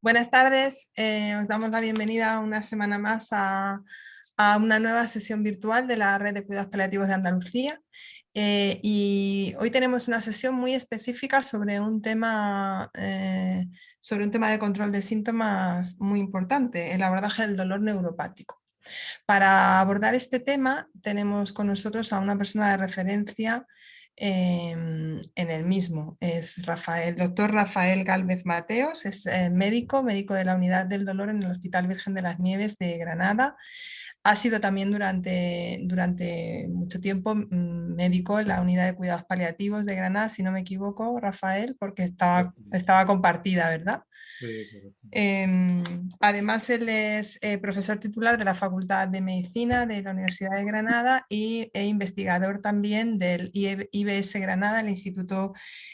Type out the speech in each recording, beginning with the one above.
Buenas tardes, os damos la bienvenida una semana más a una nueva sesión virtual de la Red de Cuidados Paliativos de Andalucía. Y hoy tenemos una sesión muy específica sobre un tema de control de síntomas muy importante, el abordaje del dolor neuropático. Para abordar este tema tenemos con nosotros a una persona de referencia en el mismo. Es el doctor Rafael Gálvez Mateos, es médico de la Unidad del Dolor en el Hospital Virgen de las Nieves de Granada. Ha sido también durante mucho tiempo médico en la Unidad de Cuidados Paliativos de Granada, si no me equivoco, Rafael, porque estaba compartida, ¿verdad? Sí, correcto. Además, él es profesor titular de la Facultad de Medicina de la Universidad de Granada e investigador también del IBS Granada, el Instituto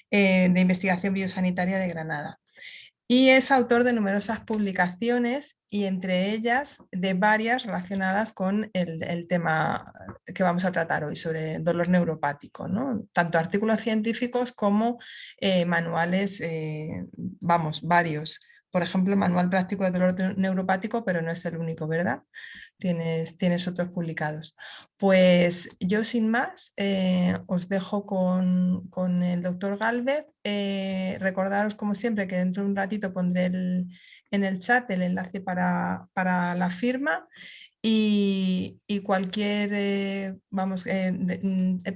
de Investigación Biosanitaria de Granada. Y es autor de numerosas publicaciones y entre ellas de varias relacionadas con el tema que vamos a tratar hoy sobre dolor neuropático, ¿no? Tanto artículos científicos como manuales, varios. Por ejemplo, el Manual Práctico de Dolor Neuropático, pero no es el único, ¿verdad? Tienes otros publicados. Pues yo sin más os dejo con el doctor Gálvez. Recordaros como siempre que dentro de un ratito pondré en el chat el enlace para la firma y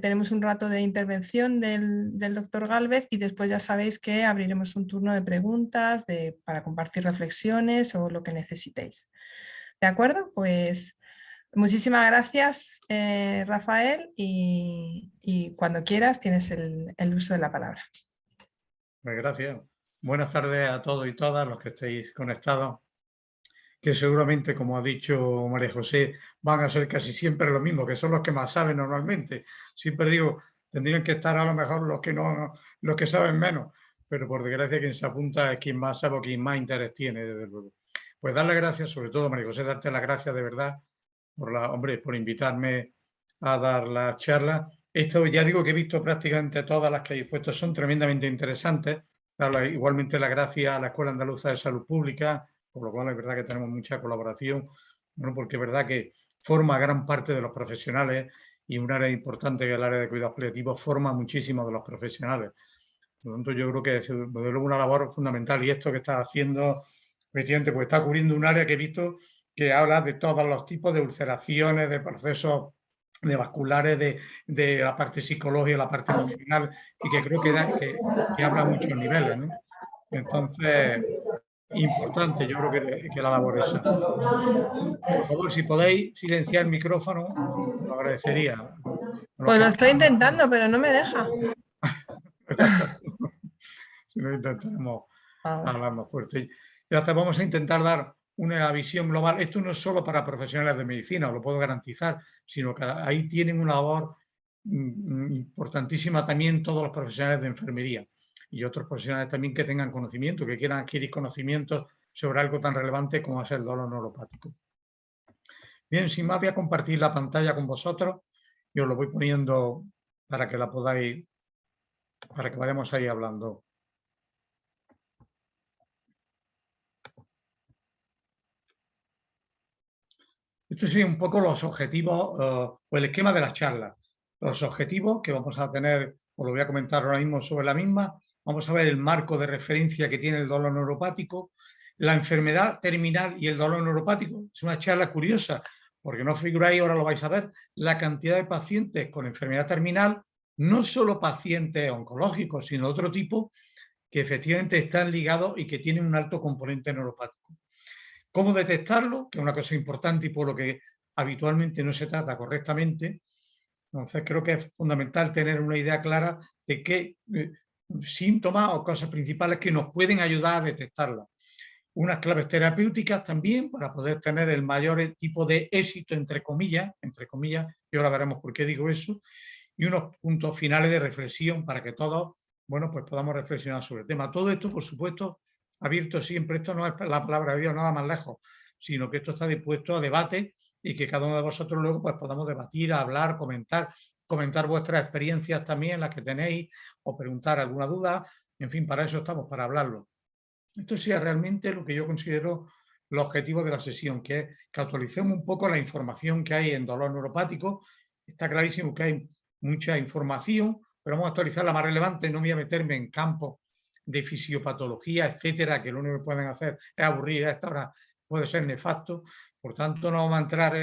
tenemos un rato de intervención del doctor Gálvez y después ya sabéis que abriremos un turno de preguntas para compartir reflexiones o lo que necesitéis. ¿De acuerdo? Pues muchísimas gracias, Rafael, y cuando quieras tienes el uso de la palabra. Pues gracias. Buenas tardes a todos y todas los que estéis conectados, que seguramente, como ha dicho María José, van a ser casi siempre lo mismo, que son los que más saben normalmente. Siempre digo, tendrían que estar a lo mejor los que saben menos, pero por desgracia quien se apunta es quien más sabe o quien más interés tiene, desde luego. Pues darle gracias, sobre todo, María José, darte las gracias de verdad por invitarme a dar la charla. Esto ya digo que he visto prácticamente todas las que hay puesto, son tremendamente interesantes. Igualmente las gracias a la Escuela Andaluza de Salud Pública, por lo cual es verdad que tenemos mucha colaboración, bueno, porque es verdad que forma gran parte de los profesionales y un área importante que es el área de cuidados paliativos forma muchísimo de los profesionales. Por lo tanto, yo creo que es una labor fundamental y esto que está haciendo, efectivamente, pues está cubriendo un área que he visto que habla de todos los tipos de ulceraciones, de procesos de vasculares, de la parte psicológica, la parte emocional, y que creo que habla a muchos niveles, ¿no? Entonces, importante, yo creo que la labor esa. Por favor, si podéis silenciar el micrófono, lo agradecería. Los Pues que lo estoy escuchan mejor. intentando, pero no me deja. Si no, intentaremos Ahora. hablar más fuerte. Y hasta vamos a intentar dar una visión global. Esto no es solo para profesionales de medicina, os lo puedo garantizar, sino que ahí tienen una labor importantísima también todos los profesionales de enfermería y otros profesionales también que tengan conocimiento, que quieran adquirir conocimientos sobre algo tan relevante como es el dolor neuropático. Bien, sin más voy a compartir la pantalla con vosotros y os lo voy poniendo para que la podáis, para que vayamos ahí hablando. Estos serían un poco los objetivos o el esquema de la charla. Los objetivos que vamos a tener, os lo voy a comentar ahora mismo sobre la misma. Vamos a ver el marco de referencia que tiene el dolor neuropático, la enfermedad terminal y el dolor neuropático. Es una charla curiosa, porque no figuráis, ahora lo vais a ver, la cantidad de pacientes con enfermedad terminal, no solo pacientes oncológicos, sino de otro tipo, que efectivamente están ligados y que tienen un alto componente neuropático. ¿Cómo detectarlo? Que es una cosa importante y por lo que habitualmente no se trata correctamente. Entonces creo que es fundamental tener una idea clara de qué síntomas o cosas principales que nos pueden ayudar a detectarla. Unas claves terapéuticas también para poder tener el mayor tipo de éxito, entre comillas, y ahora veremos por qué digo eso, y unos puntos finales de reflexión para que todos, bueno, pues podamos reflexionar sobre el tema. Todo esto, por supuesto, abierto siempre, esto no es la palabra de Dios nada más lejos, sino que esto está dispuesto a debate y que cada uno de vosotros luego pues podamos debatir, hablar, comentar vuestras experiencias también, las que tenéis, o preguntar alguna duda. En fin, para eso estamos, para hablarlo. Esto sería realmente lo que yo considero el objetivo de la sesión, que es que actualicemos un poco la información que hay en dolor neuropático. Está clarísimo que hay mucha información, pero vamos a actualizar la más relevante. No voy a meterme en campos de fisiopatología, etcétera, que lo único que pueden hacer es aburrir a esta hora, puede ser nefasto. Por tanto, no vamos a entrar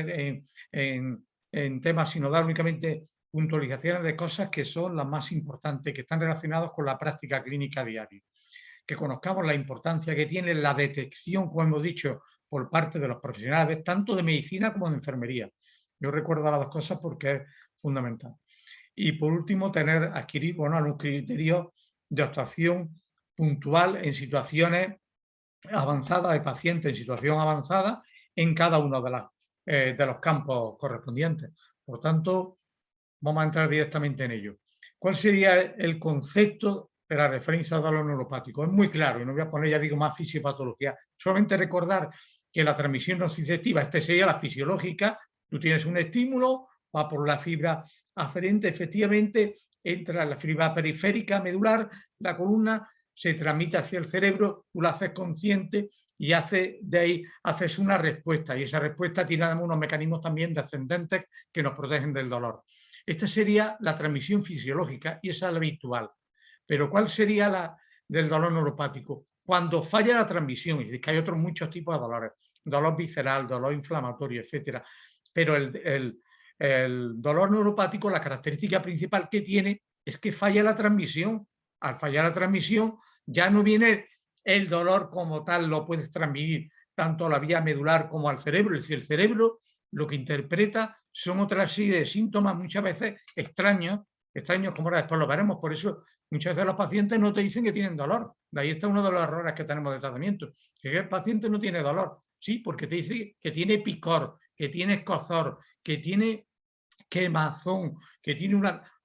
en temas, sino dar únicamente puntualizaciones de cosas que son las más importantes, que están relacionadas con la práctica clínica diaria. Que conozcamos la importancia que tiene la detección, como hemos dicho, por parte de los profesionales, tanto de medicina como de enfermería. Yo recuerdo las dos cosas porque es fundamental. Y por último, adquirir un criterio de actuación puntual en situaciones avanzadas, de pacientes en situación avanzada, en cada uno de los campos correspondientes. Por tanto, vamos a entrar directamente en ello. ¿Cuál sería el concepto de la referencia al dolor neuropático? Es muy claro, y no voy a poner, ya digo, más fisiopatología. Solamente recordar que la transmisión nociceptiva, esta sería la fisiológica, tú tienes un estímulo, va por la fibra aferente, efectivamente, entra en la fibra periférica medular, la columna, se transmite hacia el cerebro, tú la haces consciente y de ahí haces una respuesta, y esa respuesta tiene además unos mecanismos también descendentes que nos protegen del dolor. Esta sería la transmisión fisiológica y esa es la habitual. Pero ¿cuál sería la del dolor neuropático? Cuando falla la transmisión, es decir, que hay otros muchos tipos de dolores, dolor visceral, dolor inflamatorio, etcétera. Pero el dolor neuropático, la característica principal que tiene es que falla la transmisión. Al fallar la transmisión, ya no viene el dolor como tal, lo puedes transmitir tanto a la vía medular como al cerebro. Es decir, el cerebro lo que interpreta son otra serie de síntomas muchas veces extraños como ahora después lo veremos. Por eso muchas veces los pacientes no te dicen que tienen dolor. De ahí está uno de los errores que tenemos de tratamiento. Que el paciente no tiene dolor. Sí, porque te dice que tiene picor, que tiene escozor, que tiene quemazón, que tiene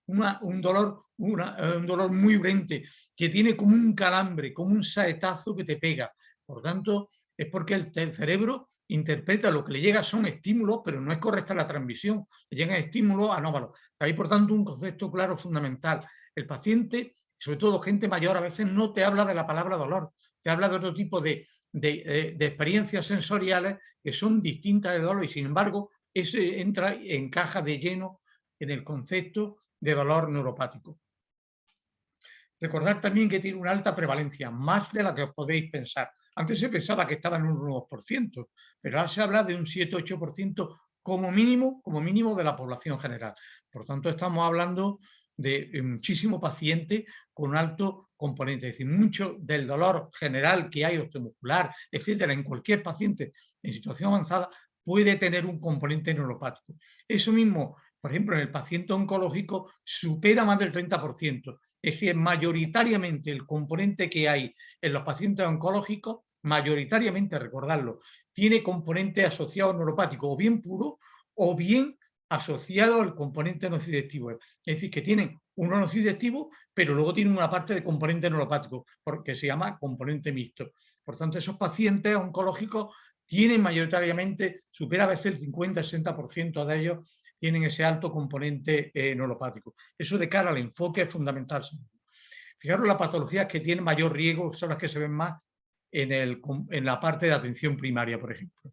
un dolor muy urgente, que tiene como un calambre, como un saetazo que te pega. Por tanto, es porque el cerebro interpreta lo que le llega son estímulos, pero no es correcta la transmisión, le llegan estímulos anómalos. Hay, por tanto, un concepto claro fundamental. El paciente, sobre todo gente mayor, a veces no te habla de la palabra dolor, te habla de otro tipo de experiencias sensoriales que son distintas del dolor y, sin embargo, ese encaja de lleno en el concepto de dolor neuropático. Recordad también que tiene una alta prevalencia, más de la que os podéis pensar. Antes se pensaba que estaba en un 1%, pero ahora se habla de un 7-8% como mínimo de la población general. Por tanto, estamos hablando de muchísimo paciente con un alto componente, es decir, mucho del dolor general que hay osteomuscular, etcétera, en cualquier paciente en situación avanzada puede tener un componente neuropático. Eso mismo, por ejemplo, en el paciente oncológico supera más del 30%. Es decir, mayoritariamente el componente que hay en los pacientes oncológicos, mayoritariamente, recordarlo, tiene componente asociado neuropático, o bien puro, o bien asociado al componente nociceptivo. Es decir, que tienen uno nociceptivo, pero luego tienen una parte de componente neuropático, porque se llama componente mixto. Por tanto, esos pacientes oncológicos tienen mayoritariamente, supera a veces el 50-60% de ellos, tienen ese alto componente neuropático. Eso de cara al enfoque es fundamental. Fijaros, las patologías que tienen mayor riesgo son las que se ven más en la parte de atención primaria, por ejemplo.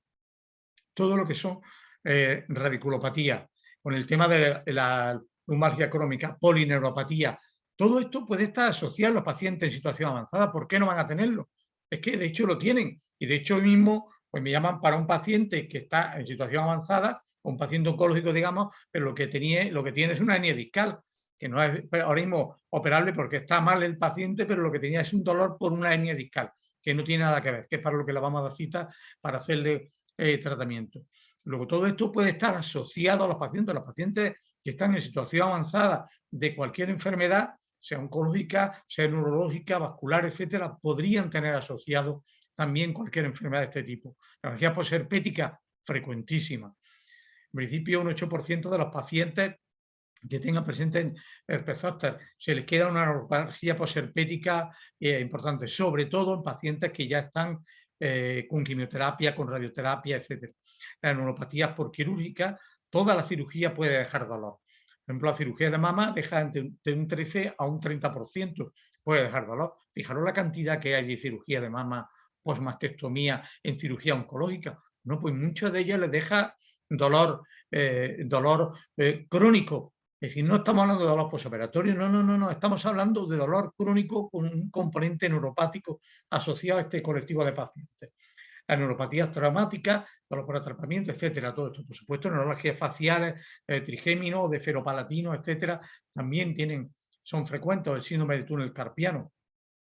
Todo lo que son radiculopatía, con el tema de la lumbalgia crónica, polineuropatía, todo esto puede estar asociado a los pacientes en situación avanzada. ¿Por qué no van a tenerlo? Es que de hecho lo tienen. Y de hecho hoy mismo pues me llaman para un paciente que está en situación avanzada, un paciente oncológico, digamos, pero lo que tiene es una hernia discal, que no es ahora mismo operable porque está mal el paciente, pero lo que tenía es un dolor por una hernia discal, que no tiene nada que ver, que es para lo que le vamos a dar cita para hacerle tratamiento. Luego, todo esto puede estar asociado a los pacientes que están en situación avanzada de cualquier enfermedad, sea oncológica, sea neurológica, vascular, etcétera, podrían tener asociado también cualquier enfermedad de este tipo. La neuralgia posherpética, frecuentísima. En principio, un 8% de los pacientes que tengan presente herpes zóster se les queda una neuralgia posherpética importante, sobre todo en pacientes que ya están con quimioterapia, con radioterapia, etcétera. La neuropatía por quirúrgica, toda la cirugía puede dejar dolor. Por ejemplo, la cirugía de mama deja de un 13 a un 30%, puede dejar dolor. Fijaros la cantidad que hay de cirugía de mama, posmastectomía en cirugía oncológica. No, pues muchas de ellas les deja dolor, crónico. Es decir, no estamos hablando de dolor posoperatorio, no, estamos hablando de dolor crónico con un componente neuropático asociado a este colectivo de pacientes. Las neuropatías traumáticas, dolor por atrapamiento, etcétera, todo esto. Por supuesto, neuralgias faciales, trigémino, de feropalatino, etcétera, también son frecuentes, el síndrome de túnel carpiano.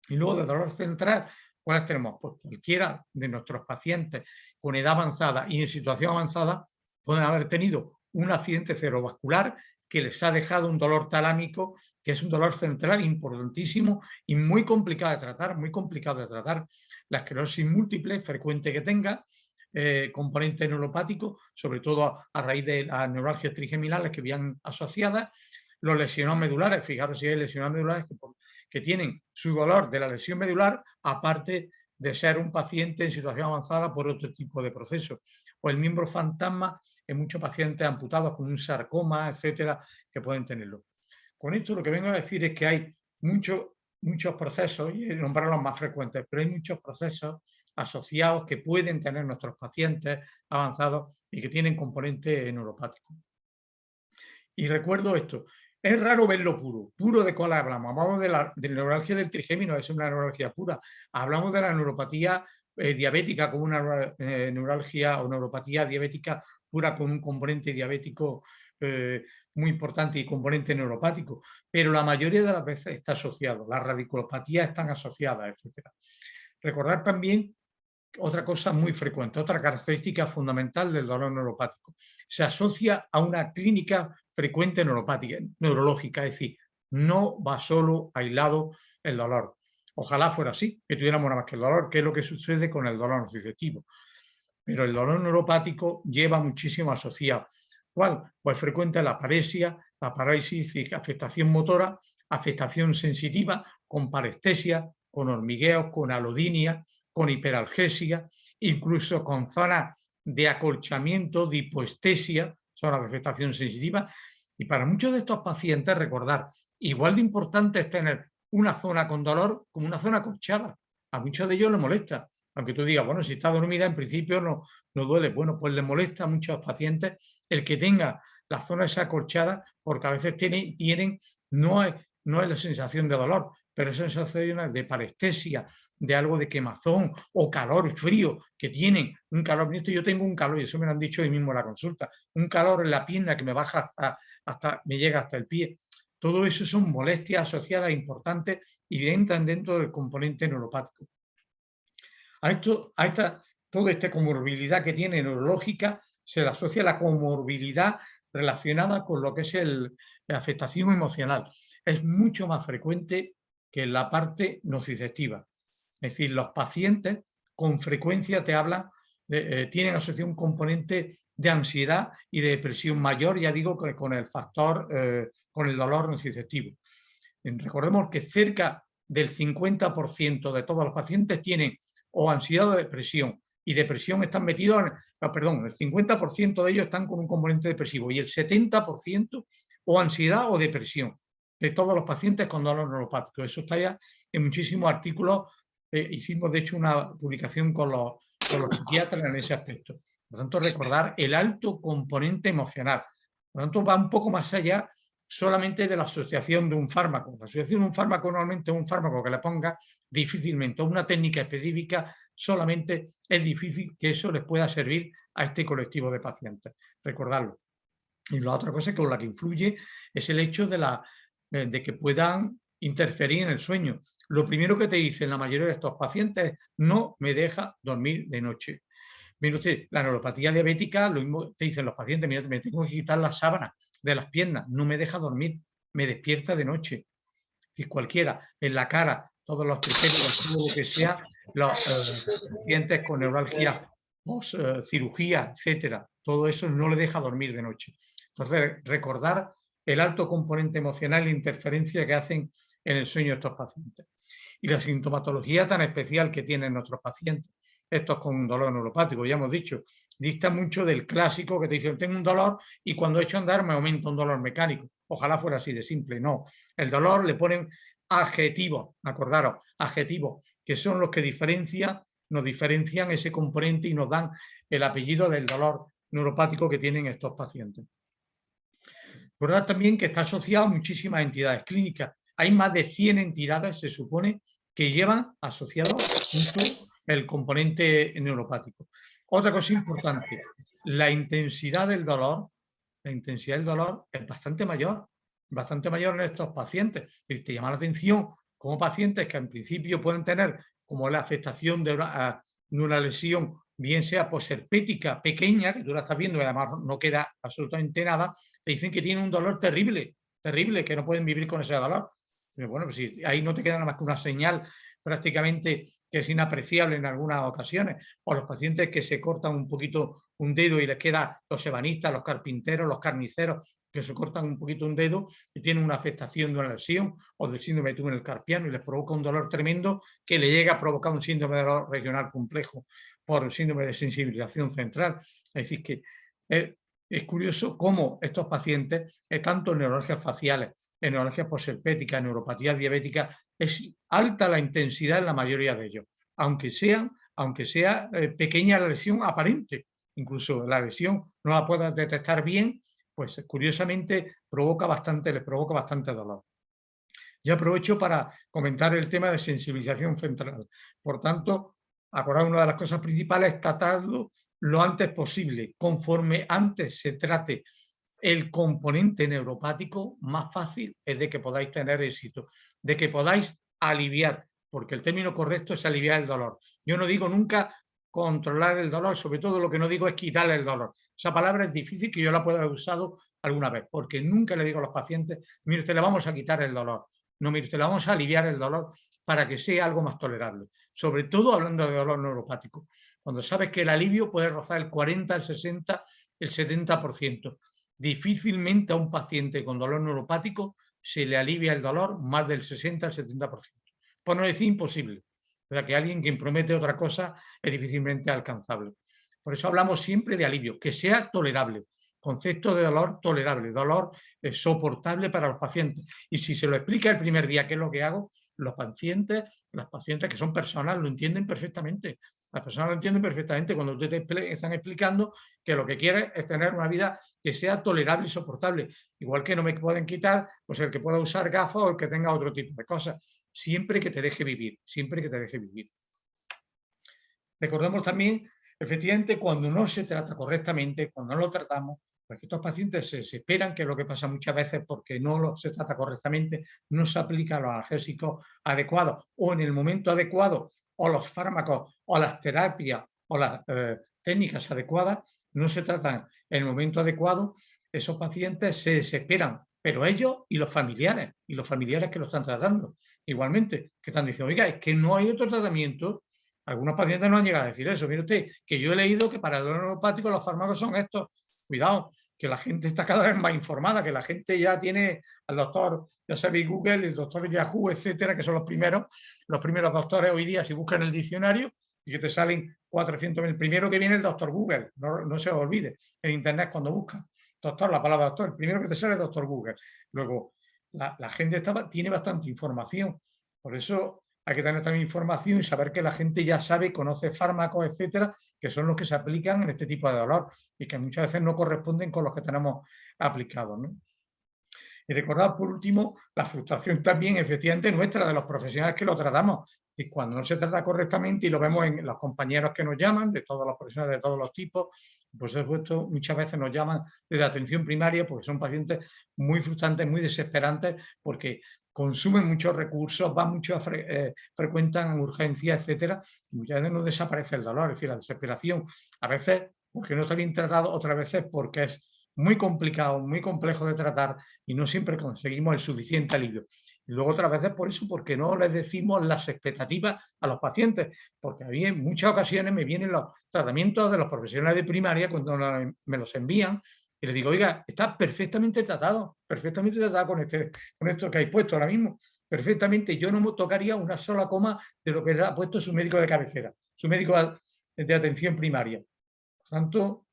Y luego de dolor central, ¿cuáles tenemos? Pues cualquiera de nuestros pacientes con edad avanzada y en situación avanzada pueden haber tenido un accidente cerebrovascular que les ha dejado un dolor talámico, que es un dolor central importantísimo y muy complicado de tratar, muy complicado de tratar. La esclerosis múltiple, frecuente que tenga, componente neuropático, sobre todo a raíz de las neuralgias trigeminales que vienen asociadas, los lesionados medulares, fijaros si hay lesionados medulares que tienen su dolor de la lesión medular, aparte de ser un paciente en situación avanzada por otro tipo de proceso. O el miembro fantasma en muchos pacientes amputados con un sarcoma, etcétera, que pueden tenerlo. Con esto lo que vengo a decir es que hay muchos procesos, y he nombrado los más frecuentes, pero hay muchos procesos asociados que pueden tener nuestros pacientes avanzados y que tienen componente neuropático. Y recuerdo esto, es raro verlo puro. ¿Puro de cuál hablamos? Hablamos de la neuralgia del trigémino, es una neuralgia pura. Hablamos de la neuropatía diabética como una neuralgia o neuropatía diabética pura con un componente diabético muy importante y componente neuropático. Pero la mayoría de las veces está asociado. Las radiculopatías están asociadas, etc. Recordar también otra cosa muy frecuente, otra característica fundamental del dolor neuropático. Se asocia a una clínica frecuente neuropática, neurológica, es decir, no va solo aislado el dolor. Ojalá fuera así, que tuviéramos nada más que el dolor, que es lo que sucede con el dolor nociceptivo. Pero el dolor neuropático lleva muchísimo asociado. ¿Cuál? Pues frecuente la paresia, la parálisis, afectación motora, afectación sensitiva, con parestesia, con hormigueos, con alodinia, con hiperalgesia, incluso con zonas de acolchamiento, de hipoestesia, zonas de afectación sensitiva. Y para muchos de estos pacientes, recordar, igual de importante es tener una zona con dolor como una zona acolchada. A muchos de ellos les molesta. Aunque tú digas, bueno, si está dormida, en principio no duele. Bueno, pues les molesta a muchos pacientes el que tenga la zona esa acolchada, porque a veces tienen no es la sensación de dolor, pero esa sensación de parestesia, de algo de quemazón o calor, frío, que tienen un calor. Yo tengo un calor, y eso me lo han dicho hoy mismo en la consulta, un calor en la pierna que me baja me llega hasta el pie. Todo eso son molestias asociadas importantes y entran dentro del componente neuropático. Toda esta comorbilidad que tiene neurológica se le asocia a la comorbilidad relacionada con lo que es la afectación emocional. Es mucho más frecuente que en la parte nociceptiva. Es decir, los pacientes con frecuencia te hablan, tienen asociado un componente de ansiedad y de depresión mayor, ya digo, con el factor, con el dolor nociceptivo. Recordemos que cerca del 50% de todos los pacientes tienen o ansiedad o depresión, y depresión están metidos, el 50% de ellos están con un componente depresivo y el 70% o ansiedad o depresión de todos los pacientes con dolor neuropático. Eso está ya en muchísimos artículos. Hicimos, de hecho, una publicación con los psiquiatras en ese aspecto. Por lo tanto, recordar el alto componente emocional. Por lo tanto, va un poco más allá solamente de la asociación de un fármaco. La asociación de un fármaco normalmente es un fármaco que le ponga difícilmente, una técnica específica, solamente es difícil que eso les pueda servir a este colectivo de pacientes. Recordarlo. Y la otra cosa con la que influye es el hecho de que puedan interferir en el sueño. Lo primero que te dicen la mayoría de estos pacientes es: no me deja dormir de noche. Mire usted, la neuropatía diabética, lo mismo te dicen los pacientes: mira, me tengo que quitar las sábanas de las piernas, no me deja dormir, me despierta de noche. Y cualquiera, en la cara, todos los trigémenos, todo lo que sea, los pacientes con neuralgia, cirugía, etcétera, todo eso no le deja dormir de noche. Entonces, recordar el alto componente emocional e interferencia que hacen en el sueño de estos pacientes. Y la sintomatología tan especial que tienen nuestros pacientes, estos con dolor neuropático, ya hemos dicho, dista mucho del clásico que te dicen: tengo un dolor y cuando echo a andar me aumenta un dolor mecánico. Ojalá fuera así de simple, no. El dolor le ponen adjetivos, acordaros, adjetivos, que son los que nos diferencian ese componente y nos dan el apellido del dolor neuropático que tienen estos pacientes. Recordad también que está asociado a muchísimas entidades clínicas. Hay más de 100 entidades, se supone, que llevan asociado junto el componente neuropático. Otra cosa importante, la intensidad del dolor es bastante mayor en estos pacientes. Y te llama la atención como pacientes que en principio pueden tener como la afectación de una lesión, bien sea posherpética pequeña, que tú la estás viendo y además no queda absolutamente nada, te dicen que tienen un dolor terrible, que no pueden vivir con ese dolor. Pero bueno, pues si ahí no te queda nada más que una señal prácticamente que es inapreciable en algunas ocasiones, o los pacientes que se cortan un poquito un dedo y les queda, los ebanistas, los carpinteros, los carniceros, que se cortan un poquito un dedo y tienen una afectación de una lesión o del síndrome de túnel carpiano y les provoca un dolor tremendo que le llega a provocar un síndrome de dolor regional complejo por el síndrome de sensibilización central. Es decir, que es curioso cómo estos pacientes, tanto en neuralgias faciales, en neuralgias posherpéticas, en neuropatías diabéticas, es alta la intensidad en la mayoría de ellos, aunque sea pequeña la lesión aparente. Incluso la lesión no la puedas detectar bien, pues curiosamente les provoca bastante dolor. Yo aprovecho para comentar el tema de sensibilización central. Por tanto, acordad, una de las cosas principales es tratarlo lo antes posible. Conforme antes se trate el componente neuropático, más fácil es de que podáis tener éxito, de que podáis aliviar, porque el término correcto es aliviar el dolor. Yo no digo nunca controlar el dolor, sobre todo lo que no digo es quitarle el dolor. Esa palabra es difícil que yo la pueda haber usado alguna vez, porque nunca le digo a los pacientes, mire usted, le vamos a quitar el dolor. No, mire usted, le vamos a aliviar el dolor para que sea algo más tolerable. Sobre todo hablando de dolor neuropático. Cuando sabes que el alivio puede rozar el 40, el 60, el 70%. Difícilmente a un paciente con dolor neuropático se le alivia el dolor más del 60 al 70%. Por no decir imposible. O sea, que alguien que promete otra cosa es difícilmente alcanzable. Por eso hablamos siempre de alivio, que sea tolerable. Concepto de dolor tolerable, dolor soportable para los pacientes. Y si se lo explica el primer día qué es lo que hago, los pacientes, las pacientes que son personas lo entienden perfectamente. Las personas lo entienden perfectamente cuando te están explicando que lo que quieres es tener una vida que sea tolerable y soportable. Igual que no me pueden quitar pues el que pueda usar gafas o el que tenga otro tipo de cosas. Siempre que te deje vivir, siempre que te deje vivir. Recordemos también, efectivamente, cuando no se trata correctamente, cuando no lo tratamos, pues que estos pacientes se desesperan, que es lo que pasa muchas veces porque no se trata correctamente, no se aplican los analgésicos adecuados o en el momento adecuado, o los fármacos, o las terapias, o las técnicas adecuadas, no se tratan en el momento adecuado, esos pacientes se desesperan, pero ellos y los familiares que lo están tratando, igualmente, que están diciendo, oiga, es que no hay otro tratamiento. Algunos pacientes no han llegado a decir eso. Mire usted, que yo he leído que para el dolor neuropático los fármacos son estos. Cuidado, que la gente está cada vez más informada, que la gente ya tiene al doctor, ya sabéis, Google, el doctor Yahoo, etcétera, que son los primeros doctores hoy día, si buscan el diccionario, y que te salen 400.000. El primero que viene es el doctor Google, no se os olvide, en internet cuando buscan. Doctor, la palabra doctor, el primero que te sale es el doctor Google. Luego, la gente tiene bastante información, por eso hay que tener también información y saber que la gente ya sabe, conoce fármacos, etcétera, que son los que se aplican en este tipo de dolor y que muchas veces no corresponden con los que tenemos aplicados, ¿no? Y recordad, por último, la frustración también, efectivamente, nuestra, de los profesionales que lo tratamos. Y cuando no se trata correctamente, y lo vemos en los compañeros que nos llaman, de todos los profesionales de todos los tipos, por supuesto, muchas veces nos llaman desde atención primaria porque son pacientes muy frustrantes, muy desesperantes, porque consumen muchos recursos, van mucho frecuentan urgencias, etcétera, y muchas veces no desaparece el dolor, es decir, la desesperación, a veces porque no está bien tratado, otras veces porque es muy complicado, muy complejo de tratar y no siempre conseguimos el suficiente alivio. Y luego otras veces por eso, porque no les decimos las expectativas a los pacientes, porque a mí en muchas ocasiones me vienen los tratamientos de los profesionales de primaria cuando me los envían y les digo, oiga, está perfectamente tratado con esto que hay puesto ahora mismo, perfectamente. Yo no me tocaría una sola coma de lo que ha puesto su médico de cabecera, su médico de atención primaria. Por tanto,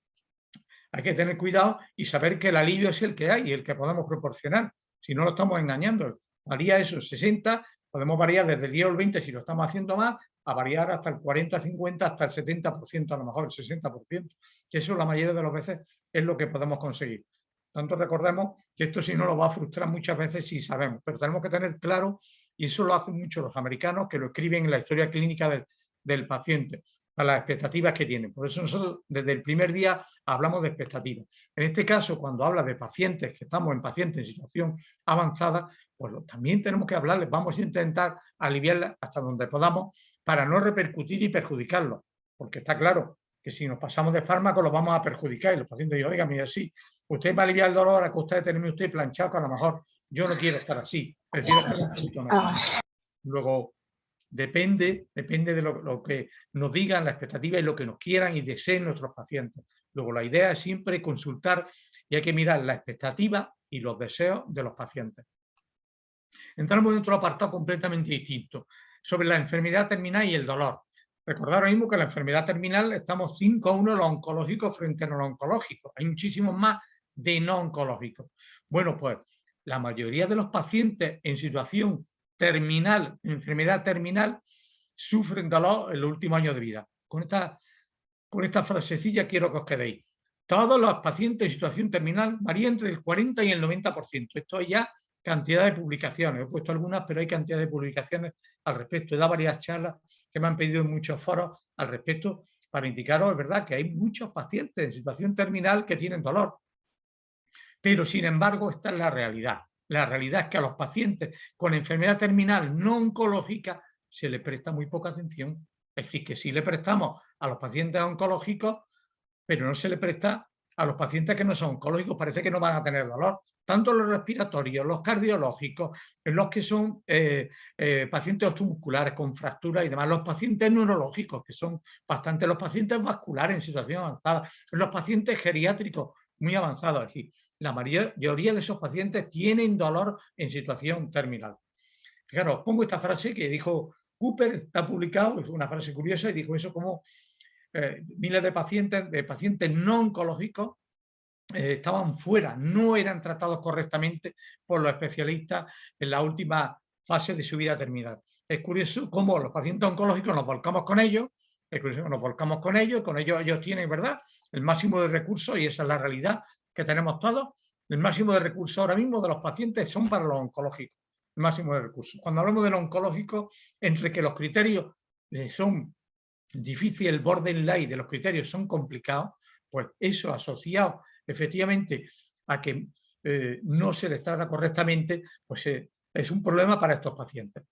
hay que tener cuidado y saber que el alivio es el que hay y el que podamos proporcionar. si no lo estamos engañando. Varía eso, 60, podemos variar desde el 10 o el 20 si lo estamos haciendo más, a variar hasta el 40, 50, hasta el 70%, a lo mejor el 60%, que eso la mayoría de las veces es lo que podemos conseguir. Tanto recordemos que esto si no lo va a frustrar muchas veces si sabemos, pero tenemos que tener claro, y eso lo hacen mucho los americanos, que lo escriben en la historia clínica del paciente, a las expectativas que tienen. Por eso nosotros desde el primer día hablamos de expectativas. En este caso, cuando habla de pacientes, que estamos en pacientes en situación avanzada, pues también tenemos que hablarles, vamos a intentar aliviarles hasta donde podamos para no repercutir y perjudicarlos, porque está claro que si nos pasamos de fármaco los vamos a perjudicar y los pacientes dicen, oiga, mire, sí, usted va a aliviar el dolor a costa de tenerme usted planchado, que a lo mejor yo no quiero estar así, prefiero estar un poquito mejor. Luego, depende de lo que nos digan, la expectativa y lo que nos quieran y deseen nuestros pacientes. Luego, la idea es siempre consultar y hay que mirar la expectativa y los deseos de los pacientes. Entramos en otro apartado completamente distinto, sobre la enfermedad terminal y el dolor. Recordad ahora mismo que la enfermedad terminal estamos 5-1 lo oncológico frente a lo oncológico. Hay muchísimos más de no oncológicos. Bueno, pues la mayoría de los pacientes en situación terminal, enfermedad terminal, sufren dolor en los últimos años de vida. Con esta frasecilla quiero que os quedéis. Todos los pacientes en situación terminal varían entre el 40 y el 90%. Esto es ya cantidad de publicaciones. He puesto algunas, pero hay cantidad de publicaciones al respecto. He dado varias charlas que me han pedido en muchos foros al respecto para indicaros, es verdad, que hay muchos pacientes en situación terminal que tienen dolor. Pero, sin embargo, esta es la realidad. La realidad es que a los pacientes con enfermedad terminal no oncológica se les presta muy poca atención. Es decir, que sí le prestamos a los pacientes oncológicos, pero no se le presta a los pacientes que no son oncológicos, parece que no van a tener dolor. Tanto los respiratorios, los cardiológicos, los que son pacientes osteomusculares con fracturas y demás, los pacientes neurológicos, que son bastante, los pacientes vasculares en situación avanzada, los pacientes geriátricos muy avanzados, es decir, la mayoría de esos pacientes tienen dolor en situación terminal. Fijaros, pongo esta frase que dijo Cooper, está publicado, es una frase curiosa, y dijo eso como miles de pacientes no oncológicos estaban fuera, no eran tratados correctamente por los especialistas en la última fase de su vida terminal. Es curioso cómo los pacientes oncológicos nos volcamos con ellos, con ellos ellos tienen, ¿verdad?, el máximo de recursos, y esa es la realidad que tenemos todos. El máximo de recursos ahora mismo de los pacientes son para los oncológicos, el máximo de recursos. Cuando hablamos de los oncológicos, entre que los criterios son difíciles, el borderline de los criterios son complicados, pues eso asociado efectivamente a que no se les trata correctamente, pues es un problema para estos pacientes.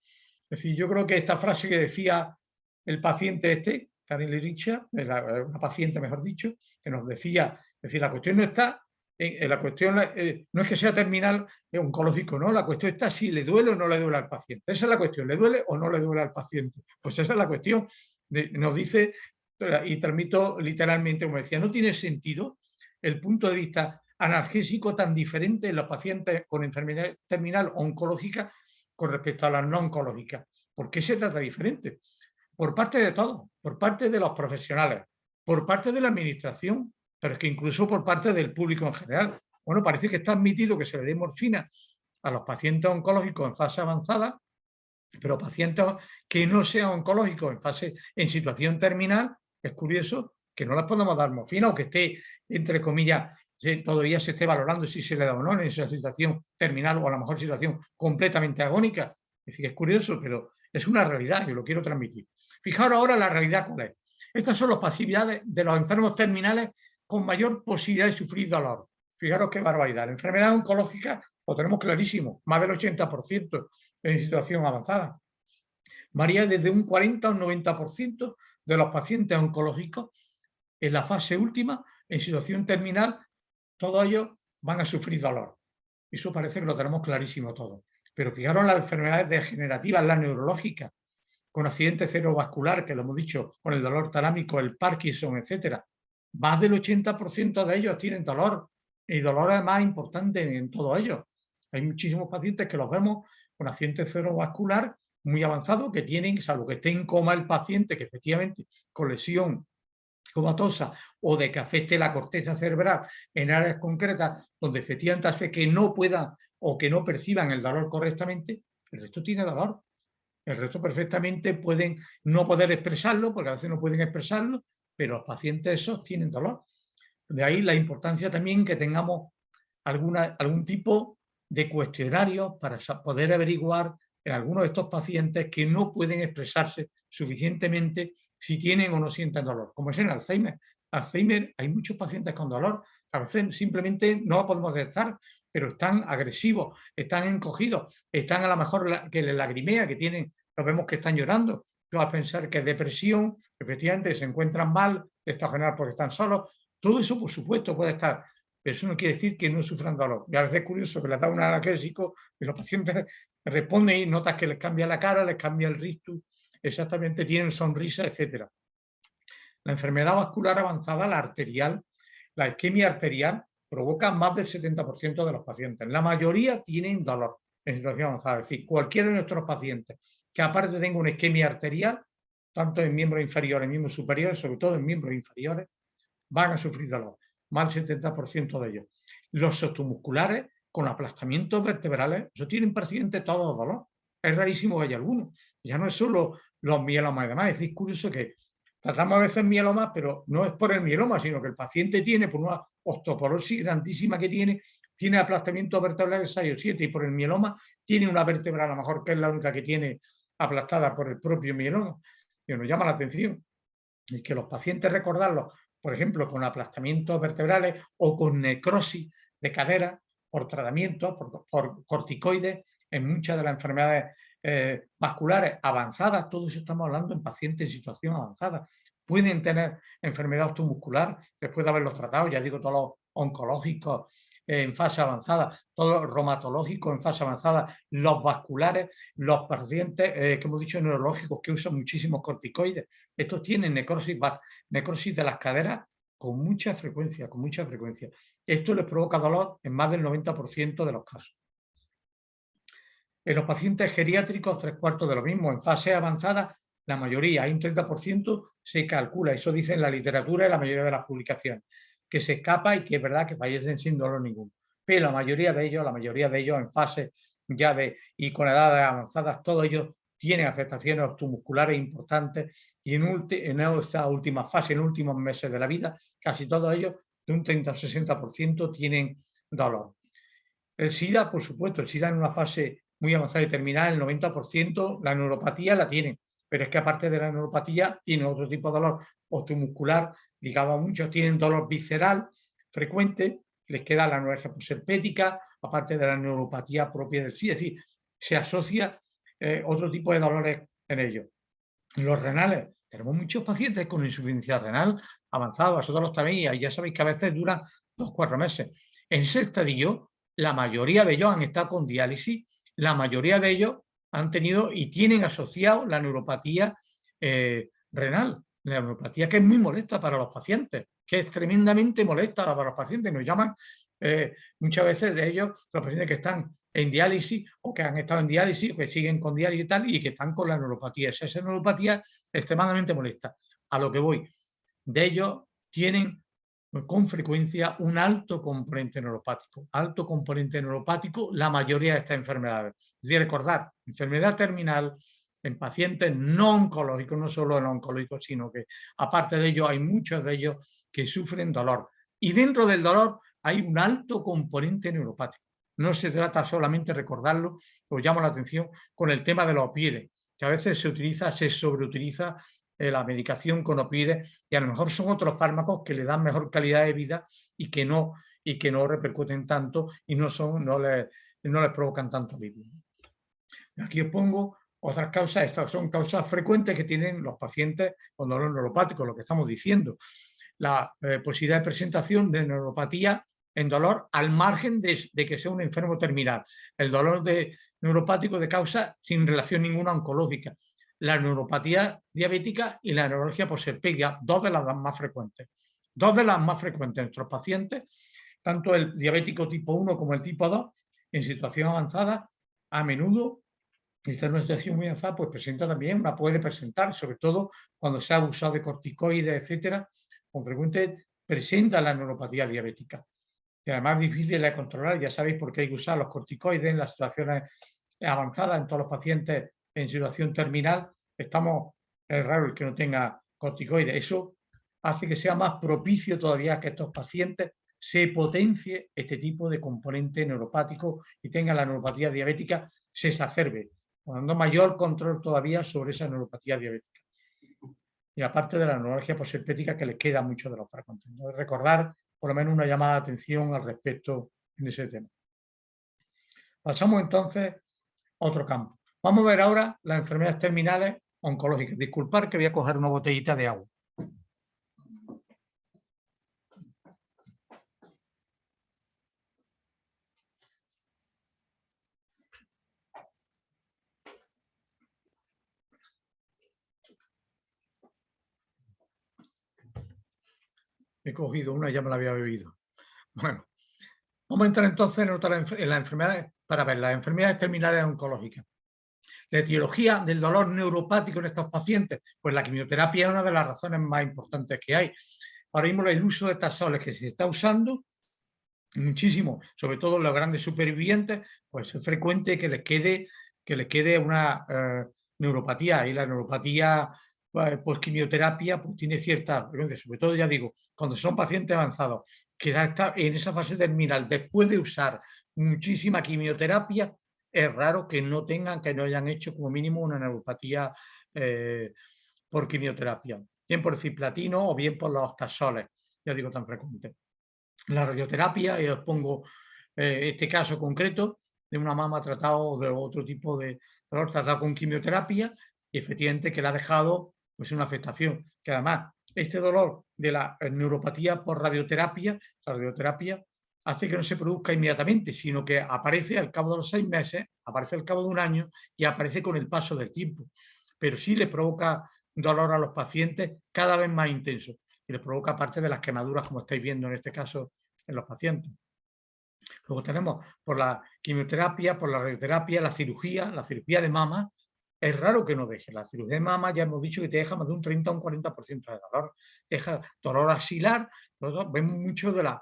Es decir, yo creo que esta frase que decía el paciente Karen Liricha, una paciente mejor dicho, que nos decía, es decir, la cuestión no está, la cuestión no es que sea terminal oncológico, no, la cuestión está si le duele o no le duele al paciente. Esa es la cuestión, ¿le duele o no le duele al paciente? Pues esa es la cuestión. Nos dice, y transmito literalmente, como decía, no tiene sentido el punto de vista analgésico tan diferente en los pacientes con enfermedad terminal oncológica con respecto a las no oncológicas. ¿Por qué se trata diferente? Por parte de todos, por parte de los profesionales, por parte de la administración, pero es que incluso por parte del público en general. Bueno, parece que está admitido que se le dé morfina a los pacientes oncológicos en fase avanzada, pero pacientes que no sean oncológicos en situación terminal, es curioso que no les podamos dar morfina o que esté, entre comillas, todavía se esté valorando si se le da o no en esa situación terminal o a lo mejor situación completamente agónica. Es decir, es curioso, pero es una realidad, yo lo quiero transmitir. Fijaros ahora la realidad cuál es. Estas son las pasividades de los enfermos terminales con mayor posibilidad de sufrir dolor. Fijaros qué barbaridad. La enfermedad oncológica lo tenemos clarísimo, más del 80% en situación avanzada. Varía desde un 40 a un 90% de los pacientes oncológicos en la fase última, en situación terminal, todos ellos van a sufrir dolor. Eso parece que lo tenemos clarísimo todo. Pero fijaros las enfermedades degenerativas, las neurológicas, con accidente cerebrovascular, que lo hemos dicho, con el dolor talámico, el Parkinson, etcétera. Más del 80% de ellos tienen dolor, y dolor además importante en todos ellos. Hay muchísimos pacientes que los vemos con accidente cerebrovascular muy avanzado, que tienen, salvo que esté en coma el paciente, que efectivamente con lesión comatosa o de que afecte la corteza cerebral en áreas concretas donde efectivamente hace que no pueda o que no perciban el dolor correctamente, el resto tiene dolor. El resto perfectamente pueden no poder expresarlo, porque a veces no pueden expresarlo, pero los pacientes esos tienen dolor. De ahí la importancia también que tengamos algún tipo de cuestionario para poder averiguar en algunos de estos pacientes que no pueden expresarse suficientemente si tienen o no sienten dolor, como es en Alzheimer. Alzheimer hay muchos pacientes con dolor, a veces simplemente no lo podemos detectar, pero están agresivos, están encogidos, están a lo mejor que les lagrimea, que tienen, lo vemos que están llorando. Tú vas a pensar que es depresión, efectivamente se encuentran mal, esto es general porque están solos, todo eso por supuesto puede estar, pero eso no quiere decir que no sufran dolor. Y a veces es curioso que le da un analgésico y los pacientes responden y notas que les cambia la cara, les cambia el rictus, exactamente tienen sonrisa, etc. La enfermedad vascular avanzada, la arterial, la isquemia arterial, provoca más del 70% de los pacientes. La mayoría tienen dolor en situación avanzada. Es decir, cualquiera de nuestros pacientes que aparte tenga una isquemia arterial, tanto en miembros inferiores, miembros superiores, sobre todo en miembros inferiores, van a sufrir dolor, más del 70% de ellos. Los osteomusculares con aplastamientos vertebrales, eso tienen pacientes todos dolor. Es rarísimo que haya alguno. Ya no es solo los mielomas y demás, es decir, curioso que tratamos a veces mielomas, pero no es por el mieloma, sino que el paciente tiene, por una osteoporosis grandísima que tiene aplastamientos vertebrales 6 o 7 y por el mieloma tiene una vértebra a lo mejor que es la única que tiene aplastada por el propio mieloma. Y nos llama la atención. Y que los pacientes recordarlos, por ejemplo, con aplastamientos vertebrales o con necrosis de cadera por tratamientos, por corticoides, en muchas de las enfermedades vasculares avanzadas, todo eso estamos hablando en pacientes en situación avanzada. Pueden tener enfermedad osteomuscular después de haberlos tratado, ya digo, todos los oncológicos en fase avanzada, todos los reumatológicos en fase avanzada, los vasculares, los pacientes que hemos dicho neurológicos que usan muchísimos corticoides. Estos tienen necrosis de las caderas con mucha frecuencia, con mucha frecuencia. Esto les provoca dolor en más del 90% de los casos. En los pacientes geriátricos, 3/4 de lo mismo. En fase avanzada, la mayoría, hay un 30%, se calcula, eso dice en la literatura y la mayoría de las publicaciones, que se escapa y que es verdad que fallecen sin dolor ninguno. Pero la mayoría de ellos en fase ya y con edades avanzadas, todos ellos tienen afectaciones osteomusculares importantes y en esta última fase, en los últimos meses de la vida, casi todos ellos, de un 30 o 60%, tienen dolor. El SIDA, por supuesto, el SIDA en una fase muy avanzada y terminal, el 90%, la neuropatía la tiene, pero es que aparte de la neuropatía, tiene otro tipo de dolor osteomuscular, ligado a muchos, tienen dolor visceral frecuente, les queda la neuralgia posherpética, aparte de la neuropatía propia del SIDA, es decir, se asocia otro tipo de dolores en ellos. Los renales, tenemos muchos pacientes con insuficiencia renal avanzada, vosotros los sabéis, y ya sabéis que a veces duran 2 o 4 meses. En ese estadio, la mayoría de ellos han estado con diálisis, la mayoría de ellos han tenido y tienen asociado la neuropatía renal, la neuropatía que es muy molesta para los pacientes, que es tremendamente molesta para los pacientes. Nos llaman muchas veces de ellos los pacientes que están en diálisis o que han estado en diálisis o que siguen con diálisis y tal y que están con la neuropatía. Esa neuropatía extremadamente molesta. A lo que voy, de ellos tienen con frecuencia un alto componente neuropático. Alto componente neuropático la mayoría de estas enfermedades. Es decir, recordar, enfermedad terminal en pacientes no oncológicos, no solo en oncológicos, sino que aparte de ello hay muchos de ellos que sufren dolor. Y dentro del dolor hay un alto componente neuropático. No se trata solamente de recordarlo, os llamo la atención con el tema de los opioides, que a veces se sobreutiliza la medicación con opioides y a lo mejor son otros fármacos que le dan mejor calidad de vida y que no repercuten tanto y no les provocan tanto alivio. Aquí os pongo otras causas, estas son causas frecuentes que tienen los pacientes con dolor neuropático, lo que estamos diciendo. La posibilidad de presentación de neuropatía en dolor al margen de que sea un enfermo terminal. El dolor neuropático de causa sin relación ninguna oncológica. La neuropatía diabética y la neuralgia posherpética, dos de las más frecuentes. Dos de las más frecuentes en nuestros pacientes, tanto el diabético tipo 1 como el tipo 2, en situación avanzada, a menudo, esta es una situación muy avanzada, pues puede presentar, sobre todo cuando se ha abusado de corticoides, etcétera, con frecuente presenta la neuropatía diabética. que además es difícil de controlar. Ya sabéis por qué hay que usar los corticoides en las situaciones avanzadas, en todos los pacientes en situación terminal. Es raro el que no tenga corticoides. Eso hace que sea más propicio todavía que estos pacientes se potencie este tipo de componente neuropático y tenga la neuropatía diabética, se exacerbe, dando mayor control todavía sobre esa neuropatía diabética. Y aparte de la neuralgia posherpética que les queda mucho de los frecuentes. Entonces, recordar por lo menos una llamada de atención al respecto en ese tema. Pasamos entonces a otro campo. Vamos a ver ahora las enfermedades terminales oncológicas. Disculpad que voy a coger una botellita de agua. He cogido una y ya me la había bebido. Bueno, vamos a entrar entonces en las enfermedades para ver las enfermedades terminales oncológicas. La etiología del dolor neuropático en estos pacientes, pues la quimioterapia es una de las razones más importantes que hay. Ahora mismo el uso de tazoles que se está usando muchísimo, sobre todo en los grandes supervivientes, pues es frecuente que les quede una neuropatía, y la neuropatía post-quimioterapia pues tiene cierta frecuencia, sobre todo, ya digo, cuando son pacientes avanzados, que ya está en esa fase terminal, después de usar muchísima quimioterapia, es raro que no hayan hecho como mínimo una neuropatía por quimioterapia, bien por cisplatino o bien por los tazoles, ya digo, tan frecuente. La radioterapia, y os pongo este caso concreto de una mama tratado de otro tipo de dolor tratado con quimioterapia y efectivamente que le ha dejado pues una afectación, que además este dolor de la neuropatía por radioterapia, la radioterapia hace que no se produzca inmediatamente, sino que aparece al cabo de los 6 meses, aparece al cabo de un año y aparece con el paso del tiempo. Pero sí le provoca dolor a los pacientes cada vez más intenso y les provoca parte de las quemaduras, como estáis viendo en este caso en los pacientes. Luego tenemos por la quimioterapia, por la radioterapia, la cirugía de mama. Es raro que no deje. La cirugía de mama ya hemos dicho que te deja más de un 30 o un 40% de dolor. Deja dolor axilar. Nosotros vemos mucho de la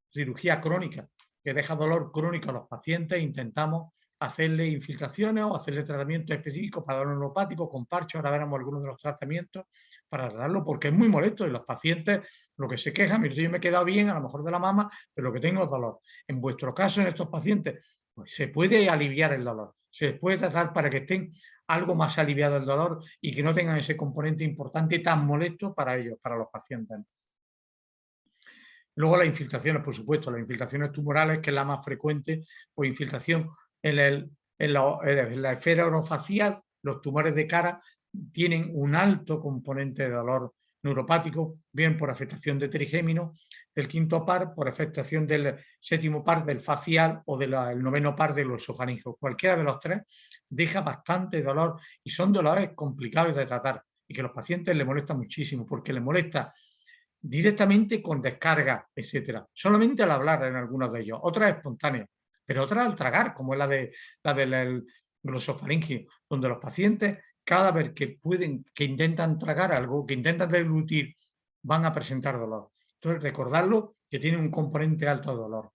cirugía crónica, que deja dolor crónico a los pacientes. Intentamos hacerle infiltraciones o hacerle tratamientos específicos para dolor neuropático con parche. Ahora veremos algunos de los tratamientos para tratarlo porque es muy molesto y los pacientes lo que se quejan, mire, yo me he quedado bien a lo mejor de la mama, pero lo que tengo es dolor. En vuestro caso, en estos pacientes, pues se puede aliviar el dolor, se les puede tratar para que estén algo más aliviado el dolor y que no tengan ese componente importante tan molesto para ellos, para los pacientes. Luego las infiltraciones, por supuesto, las infiltraciones tumorales, que es la más frecuente, pues infiltración en la esfera orofacial, los tumores de cara tienen un alto componente de dolor neuropático, bien por afectación de trigémino, del quinto par, por afectación del séptimo par del facial o del noveno par del esofaringeo. Cualquiera de los tres deja bastante dolor y son dolores complicados de tratar y que a los pacientes les molesta muchísimo porque les molesta directamente con descarga, etcétera. Solamente al hablar en algunos de ellos, otras espontáneas, pero otras al tragar, como es la del glosofaringio, donde los pacientes cada vez que intentan tragar algo, que intentan deglutir, van a presentar dolor. Entonces, recordarlo que tiene un componente alto de dolor.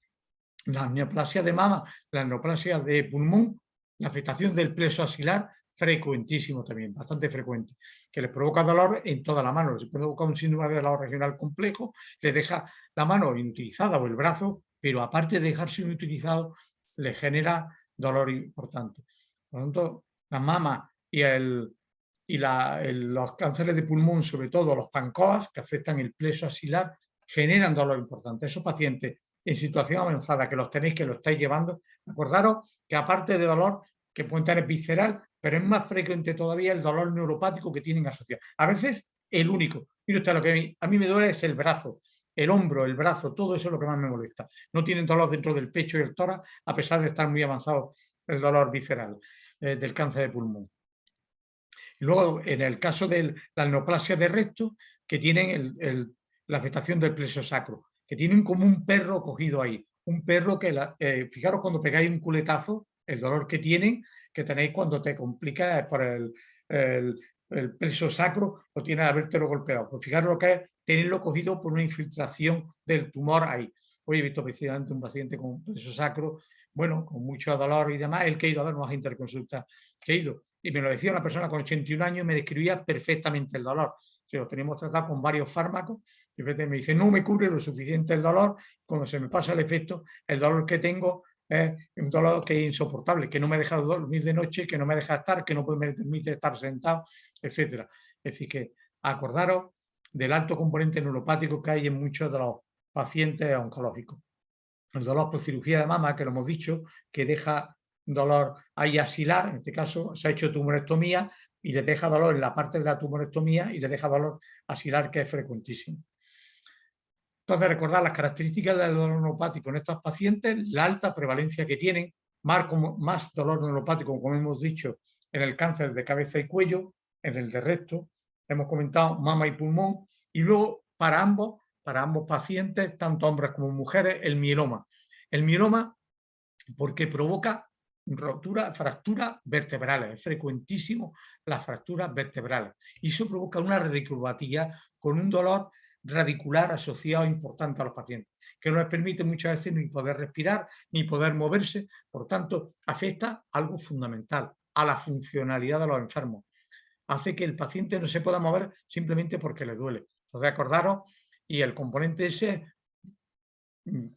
La neoplasia de mama, la neoplasia de pulmón, la afectación del plexo axilar, frecuentísimo también, bastante frecuente, que les provoca dolor en toda la mano, les provoca un síndrome de dolor regional complejo, les deja la mano inutilizada o el brazo, pero aparte de dejarse inutilizado, les genera dolor importante. Por lo tanto, la mama y los cánceres de pulmón, sobre todo los PANCOAS, que afectan el plexo axilar, generan dolor importante. Esos pacientes en situación avanzada, que los tenéis, que lo estáis llevando, acordaros que aparte de dolor, que pueden tener visceral, pero es más frecuente todavía el dolor neuropático que tienen asociado. A veces el único. Mire usted, lo que a mí me duele es el brazo, el hombro, el brazo, todo eso es lo que más me molesta. No tienen dolor dentro del pecho y el tórax, a pesar de estar muy avanzado el dolor visceral del cáncer de pulmón. Luego, en el caso de la neoplasia de recto, que tienen la afectación del plexo sacro, que tienen como un perro cogido ahí. Un perro que, fijaros cuando pegáis un culetazo, el dolor que tienen, que tenéis cuando te complica por el plexo sacro, lo tienes al habértelo golpeado. Pues fijaros lo que es tenerlo cogido por una infiltración del tumor ahí. Hoy he visto precisamente un paciente con peso sacro, bueno, con mucho dolor y demás, el que he ido a ver más interconsulta que he ido. Y me lo decía una persona con 81 años y me describía perfectamente el dolor. Si lo tenemos tratado con varios fármacos, y me dice, no me cubre lo suficiente el dolor, cuando se me pasa el efecto, el dolor que tengo es un dolor que es insoportable, que no me deja dormir de noche, que no me deja estar, que no me permite estar sentado, etcétera. Es decir, que acordaros del alto componente neuropático que hay en muchos de los pacientes oncológicos. El dolor por cirugía de mama, que lo hemos dicho, que deja dolor ahí axilar, en este caso se ha hecho tumorectomía y le deja dolor en la parte de la tumorectomía y le deja dolor axilar, que es frecuentísimo. Entonces, recordar las características del dolor neuropático en estos pacientes, la alta prevalencia que tienen, más dolor neuropático, como hemos dicho, en el cáncer de cabeza y cuello, en el de recto, hemos comentado mama y pulmón, y luego para ambos pacientes, tanto hombres como mujeres, el mieloma. El mieloma, porque provoca fracturas vertebrales, es frecuentísimo las fracturas vertebrales, y eso provoca una radiculopatía con un dolor radicular asociado importante a los pacientes, que no les permite muchas veces ni poder respirar, ni poder moverse, por tanto, afecta algo fundamental, a la funcionalidad de los enfermos. Hace que el paciente no se pueda mover simplemente porque le duele. Entonces, acordaros, y el componente ese,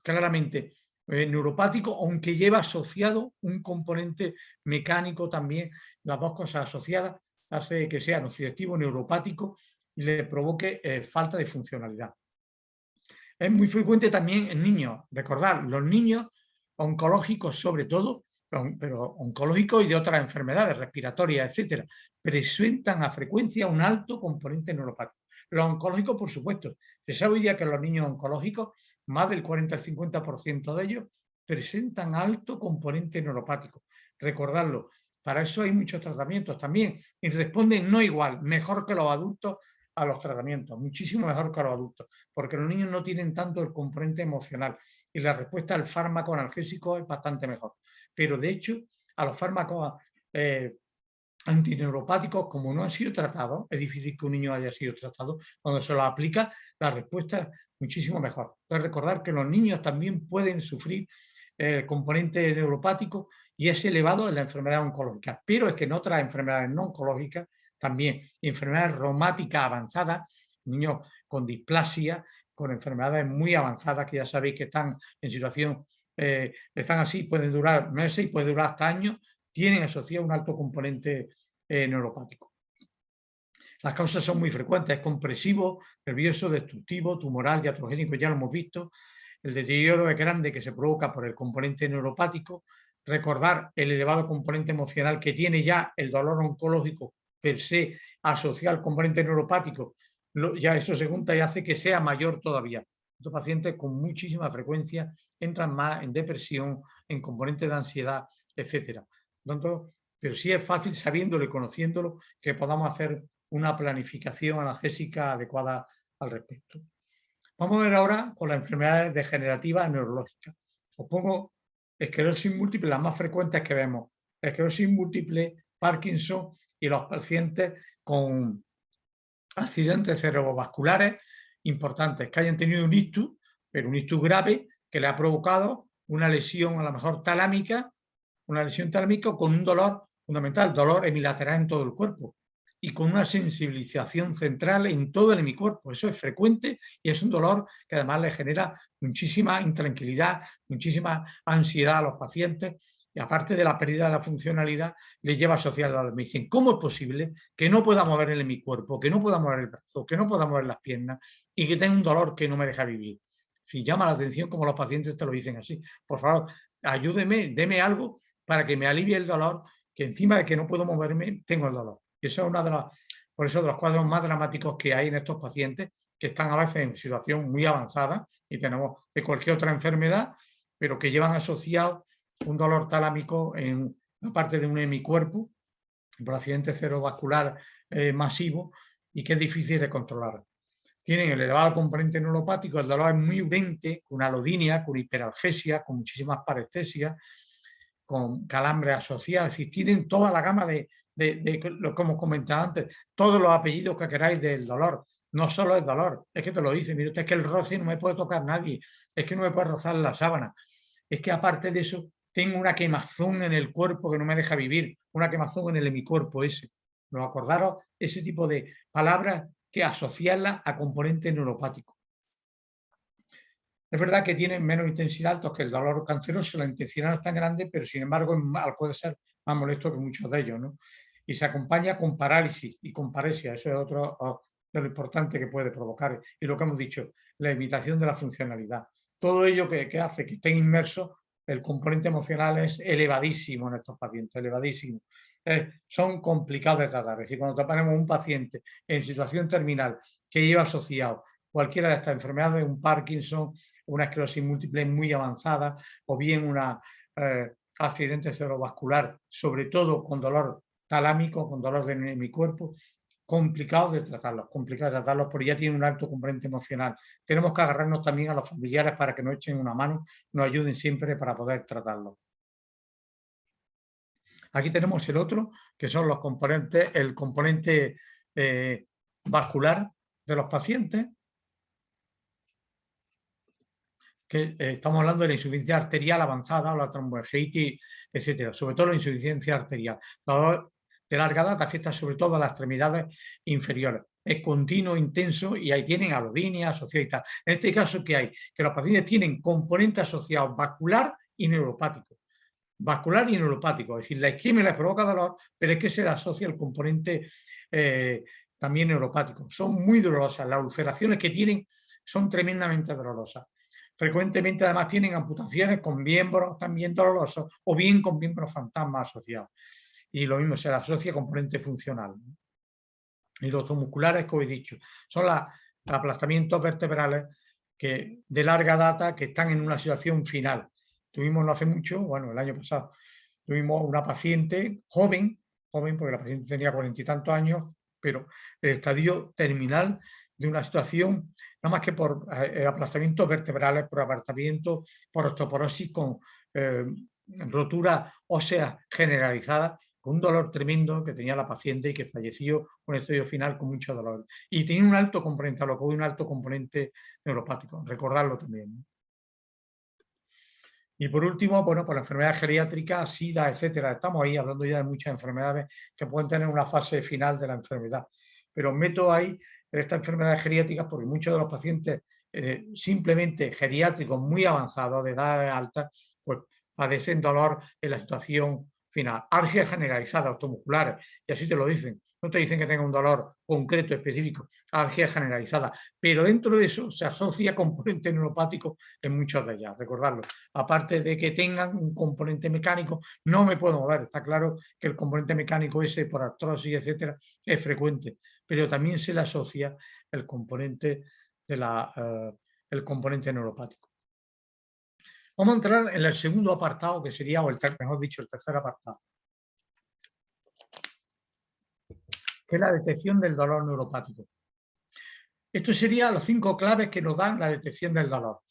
claramente neuropático, aunque lleva asociado un componente mecánico también, las dos cosas asociadas, hace que sea nociceptivo, neuropático, y le provoque falta de funcionalidad. Es muy frecuente también en niños. Recordad, los niños oncológicos sobre todo, pero oncológicos y de otras enfermedades respiratorias, etcétera, presentan a frecuencia un alto componente neuropático. Los oncológicos, por supuesto. Se sabe hoy día que los niños oncológicos, más del 40 al 50% de ellos, presentan alto componente neuropático. Recordadlo. Para eso hay muchos tratamientos también y responden no igual, mejor que los adultos a los tratamientos, muchísimo mejor que los adultos, porque los niños no tienen tanto el componente emocional y la respuesta al fármaco analgésico es bastante mejor. Pero de hecho, a los fármacos antineuropáticos, como no han sido tratados, es difícil que un niño haya sido tratado, cuando se los aplica, la respuesta es muchísimo mejor. Entonces, recordar que los niños también pueden sufrir el componente neuropático y es elevado en la enfermedad oncológica, pero es que en otras enfermedades no oncológicas, también enfermedades reumáticas avanzadas, niños con displasia, con enfermedades muy avanzadas que ya sabéis que están en situación, están así, pueden durar meses y puede durar hasta años, tienen asociado un alto componente neuropático. Las causas son muy frecuentes, es compresivo, nervioso, destructivo, tumoral, iatrogénico, ya lo hemos visto. El deterioro es grande que se provoca por el componente neuropático. Recordar el elevado componente emocional que tiene ya el dolor oncológico per se asociado al componente neuropático, ya eso se junta y hace que sea mayor todavía. Estos pacientes con muchísima frecuencia entran más en depresión, en componentes de ansiedad, etcétera. Pero sí es fácil, sabiéndolo y conociéndolo, que podamos hacer una planificación analgésica adecuada al respecto. Vamos a ver ahora con las enfermedades degenerativas neurológicas. Os pongo esclerosis múltiple, las más frecuentes que vemos. Esclerosis múltiple, Parkinson y los pacientes con accidentes cerebrovasculares importantes, que hayan tenido un ictus, pero un ictus grave que le ha provocado una lesión a lo mejor talámica, una lesión talámica con un dolor fundamental, dolor hemilateral en todo el cuerpo y con una sensibilización central en todo el hemicuerpo. Eso es frecuente y es un dolor que además le genera muchísima intranquilidad, muchísima ansiedad a los pacientes y aparte de la pérdida de la funcionalidad, le lleva asociado a la medicina. ¿Cómo es posible que no pueda mover el hemicuerpo, que no pueda mover el brazo, que no pueda mover las piernas y que tenga un dolor que no me deja vivir? Si llama la atención como los pacientes te lo dicen así. Por favor, ayúdeme, deme algo para que me alivie el dolor, que encima de que no puedo moverme, tengo el dolor. Y eso es uno por eso de los cuadros más dramáticos que hay en estos pacientes, que están a veces en situación muy avanzada y tenemos de cualquier otra enfermedad, pero que llevan asociado un dolor talámico en una parte de un hemicuerpo por accidente cerebrovascular masivo y que es difícil de controlar. Tienen el elevado componente neuropático, el dolor es muy evidente, con alodinia, con hiperalgesia, con muchísimas parestesias, con calambres asociados, es decir, tienen toda la gama de lo que hemos comentado antes, todos los apellidos que queráis del dolor, no solo es dolor, es que te lo dice, mire usted, es que el roce no me puede tocar nadie, es que no me puede rozar la sábana, es que aparte de eso tengo una quemazón en el cuerpo que no me deja vivir, una quemazón en mi cuerpo ese. ¿No acordaros ese tipo de palabras que asociarlas a componentes neuropáticos? Es verdad que tienen menos intensidad altos que el dolor canceroso, la intensidad no es tan grande, pero sin embargo puede ser más molesto que muchos de ellos, ¿no? Y se acompaña con parálisis y con paresia, eso es otro de lo importante que puede provocar. Y lo que hemos dicho, la imitación de la funcionalidad. Todo ello que hace que estén inmersos, el componente emocional es elevadísimo en estos pacientes, elevadísimo. Son complicados de tratar. Es decir, cuando tenemos un paciente en situación terminal que lleva asociado cualquiera de estas enfermedades, un Parkinson, una esclerosis múltiple muy avanzada o bien una accidente cerebrovascular, sobre todo con dolor talámico, con dolor de mi cuerpo, complicado de tratarlos porque ya tienen un alto componente emocional. Tenemos que agarrarnos también a los familiares para que nos echen una mano, nos ayuden siempre para poder tratarlos. Aquí tenemos el otro, que son los componentes, el componente vascular de los pacientes, que estamos hablando de la insuficiencia arterial avanzada o la tromboangitis, etcétera, sobre todo la insuficiencia arterial. Dolor de larga data afecta sobre todo a las extremidades inferiores. Es continuo, intenso y ahí tienen alodinia asociada y tal. En este caso, ¿qué hay? Que los pacientes tienen componentes asociados vascular y neuropático. Vascular y neuropático, es decir, la isquemia les provoca dolor, pero es que se le asocia el componente también neuropático. Son muy dolorosas, las ulceraciones que tienen son tremendamente dolorosas. Frecuentemente además tienen amputaciones con miembros también dolorosos o bien con miembros fantasmas asociados. Y lo mismo se le asocia componente funcional. Y los musculares, como he dicho, son los aplastamientos vertebrales que, de larga data que están en una situación final. Tuvimos no hace mucho, bueno, el año pasado, tuvimos una paciente joven porque la paciente tenía 40 y tantos años, pero el estadio terminal de una situación, no más que por aplastamientos vertebrales, por apartamiento, por osteoporosis con rotura ósea generalizada, con un dolor tremendo que tenía la paciente y que falleció con el estadio final con mucho dolor. Y tenía un alto componente, un alto componente neuropático, recordarlo también. Y por último, bueno, por la enfermedad geriátrica, SIDA, etcétera. Estamos ahí hablando ya de muchas enfermedades que pueden tener una fase final de la enfermedad. Pero meto ahí estas enfermedades geriátricas porque muchos de los pacientes simplemente geriátricos muy avanzados, de edad alta, pues padecen dolor en la situación final. Argias generalizadas, automusculares, y así te lo dicen. No te dicen que tenga un dolor concreto, específico, alergia generalizada, pero dentro de eso se asocia componente neuropático en muchos de ellas, recordarlo. Aparte de que tengan un componente mecánico, no me puedo mover. Está claro que el componente mecánico ese, por artrosis, etcétera, es frecuente, pero también se le asocia el componente, el componente neuropático. Vamos a entrar en el segundo apartado, que sería, mejor dicho, el tercer apartado, que es la detección del dolor neuropático. Esto serían los 5 claves que nos dan la detección del dolor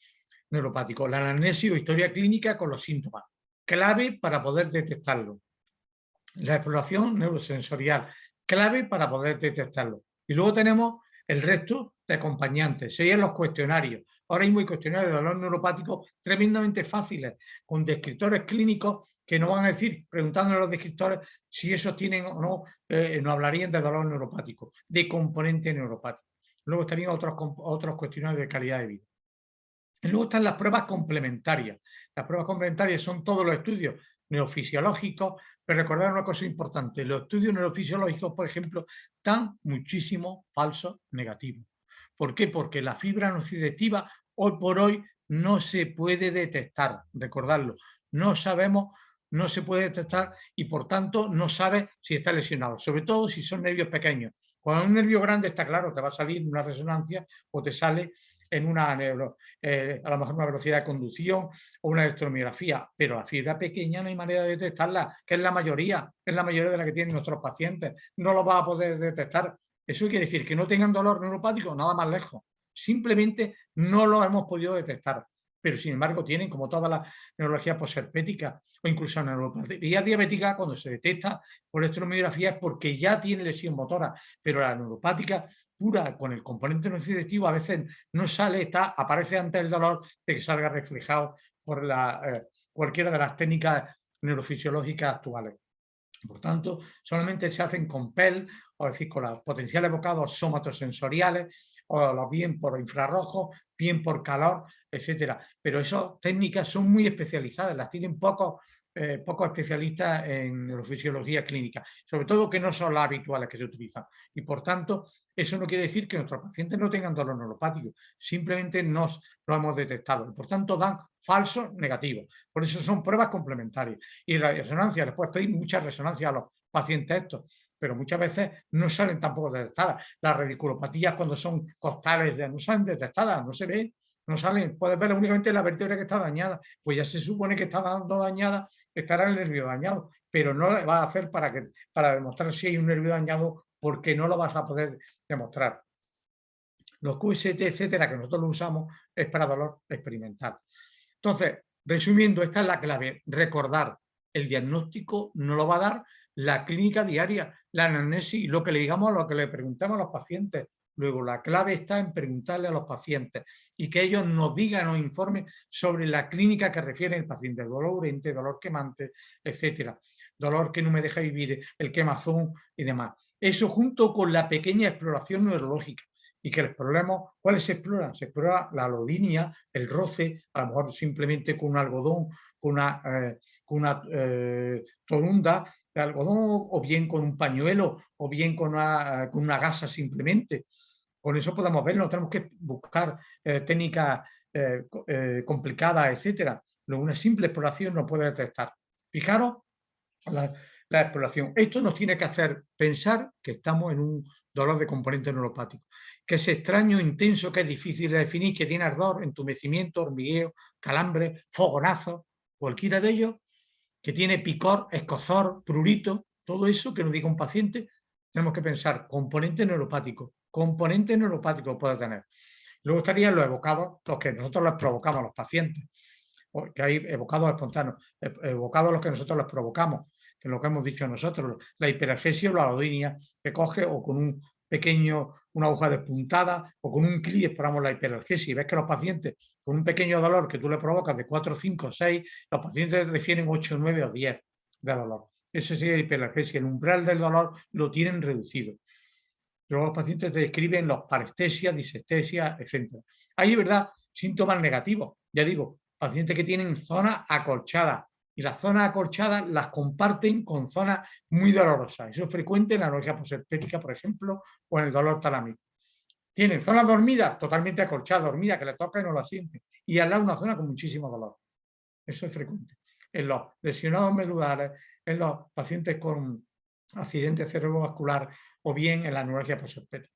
neuropático. La anamnesis o historia clínica con los síntomas. Clave para poder detectarlo. La exploración neurosensorial. Clave para poder detectarlo. Y luego tenemos el resto de acompañantes. Serían los cuestionarios. Ahora mismo hay cuestionarios de dolor neuropático tremendamente fáciles, con descriptores clínicos que nos van a decir, preguntándole a los descriptores si esos tienen o no, nos hablarían de dolor neuropático, de componente neuropático. Luego estarían otros cuestionarios de calidad de vida. Y luego están las pruebas complementarias. Las pruebas complementarias son todos los estudios neurofisiológicos, pero recordar una cosa importante, los estudios neurofisiológicos, por ejemplo, dan muchísimos falsos negativos. ¿Por qué? Porque la fibra nociceptiva hoy por hoy no se puede detectar, recordarlo, no sabemos, no se puede detectar y por tanto no sabe si está lesionado, sobre todo si son nervios pequeños. Cuando un nervio grande está claro, te va a salir una resonancia o te sale en una a lo mejor una velocidad de conducción o una electromiografía, pero la fibra pequeña no hay manera de detectarla, que es la mayoría de la que tienen nuestros pacientes, no lo va a poder detectar. Eso quiere decir que no tengan dolor neuropático, nada más lejos, simplemente no lo hemos podido detectar. pero sin embargo tienen, como toda la neurología posherpética o incluso la neuropatía diabética, cuando se detecta por electromiografía es porque ya tiene lesión motora, pero la neuropática pura con el componente nociceptivo a veces no sale, aparece antes el dolor de que salga reflejado por cualquiera de las técnicas neurofisiológicas actuales. Por tanto, solamente se hacen con PEL, o es decir, con los potenciales evocados somatosensoriales, o bien por infrarrojo, bien por calor, etcétera. Pero esas técnicas son muy especializadas, las tienen pocos especialistas en neurofisiología clínica, sobre todo que no son las habituales que se utilizan. Y por tanto, eso no quiere decir que nuestros pacientes no tengan dolor neuropático, simplemente no lo hemos detectado. Y por tanto, dan falsos negativos. Por eso son pruebas complementarias. Y la resonancia, les puedes pedir mucha resonancia a los pacientes estos, pero muchas veces no salen tampoco detectadas. Las radiculopatías cuando son costales no salen detectadas, no se ve, no salen, puedes ver únicamente la vértebra que está dañada, pues ya se supone que está dañada, estará el nervio dañado, pero no lo va a hacer para demostrar si hay un nervio dañado, porque no lo vas a poder demostrar. Los QST, etcétera, que nosotros lo usamos, es para dolor experimental. Entonces, resumiendo, esta es la clave, recordar, el diagnóstico no lo va a dar la clínica diaria, la anamnesis, lo que le digamos, lo que le preguntemos a los pacientes. Luego, la clave está en preguntarle a los pacientes y que ellos nos digan o informen sobre la clínica que refiere el paciente, dolor urente, dolor quemante, etcétera, dolor que no me deja vivir, el quemazón y demás. Eso junto con la pequeña exploración neurológica. Y que exploremos, ¿cuáles se exploran? Se explora la alodinia, el roce, a lo mejor simplemente con un algodón, con una torunda de algodón, o bien con un pañuelo, o bien con una gasa simplemente. Con eso podemos ver, no tenemos que buscar técnicas complicadas, etcétera. Una simple exploración nos puede detectar. Fijaros la exploración. Esto nos tiene que hacer pensar que estamos en un dolor de componente neuropático, que es extraño, intenso, que es difícil de definir, que tiene ardor, entumecimiento, hormigueo, calambre, fogonazo, cualquiera de ellos, que tiene picor, escozor, prurito, todo eso que nos diga un paciente, tenemos que pensar componente neuropático puede tener. Luego estarían los evocados, los que nosotros les provocamos a los pacientes, que hay evocados espontáneos, evocados los que nosotros les provocamos, que es lo que hemos dicho nosotros, la hiperalgesia o la alodinia, que coge o con una aguja despuntada o con un clip exploramos la hiperalgesia y ves que los pacientes con un pequeño dolor que tú le provocas de 4, 5, 6, los pacientes refieren 8, 9 o 10 de dolor. Eso sería hiperalgesia. El umbral del dolor lo tienen reducido. Luego los pacientes describen los parestesias, disestesias, etc. Hay, ¿verdad?, síntomas negativos. Ya digo, pacientes que tienen zonas acolchadas, y las zonas acolchadas las comparten con zonas muy dolorosas. Eso es frecuente en la neuralgia posherpética, por ejemplo, o en el dolor talámico. Tienen zonas dormidas, totalmente acolchadas, dormidas, que le toca y no la sienten. Y al lado una zona con muchísimo dolor. Eso es frecuente. En los lesionados medulares, en los pacientes con accidente cerebrovascular o bien en la neuralgia posherpética.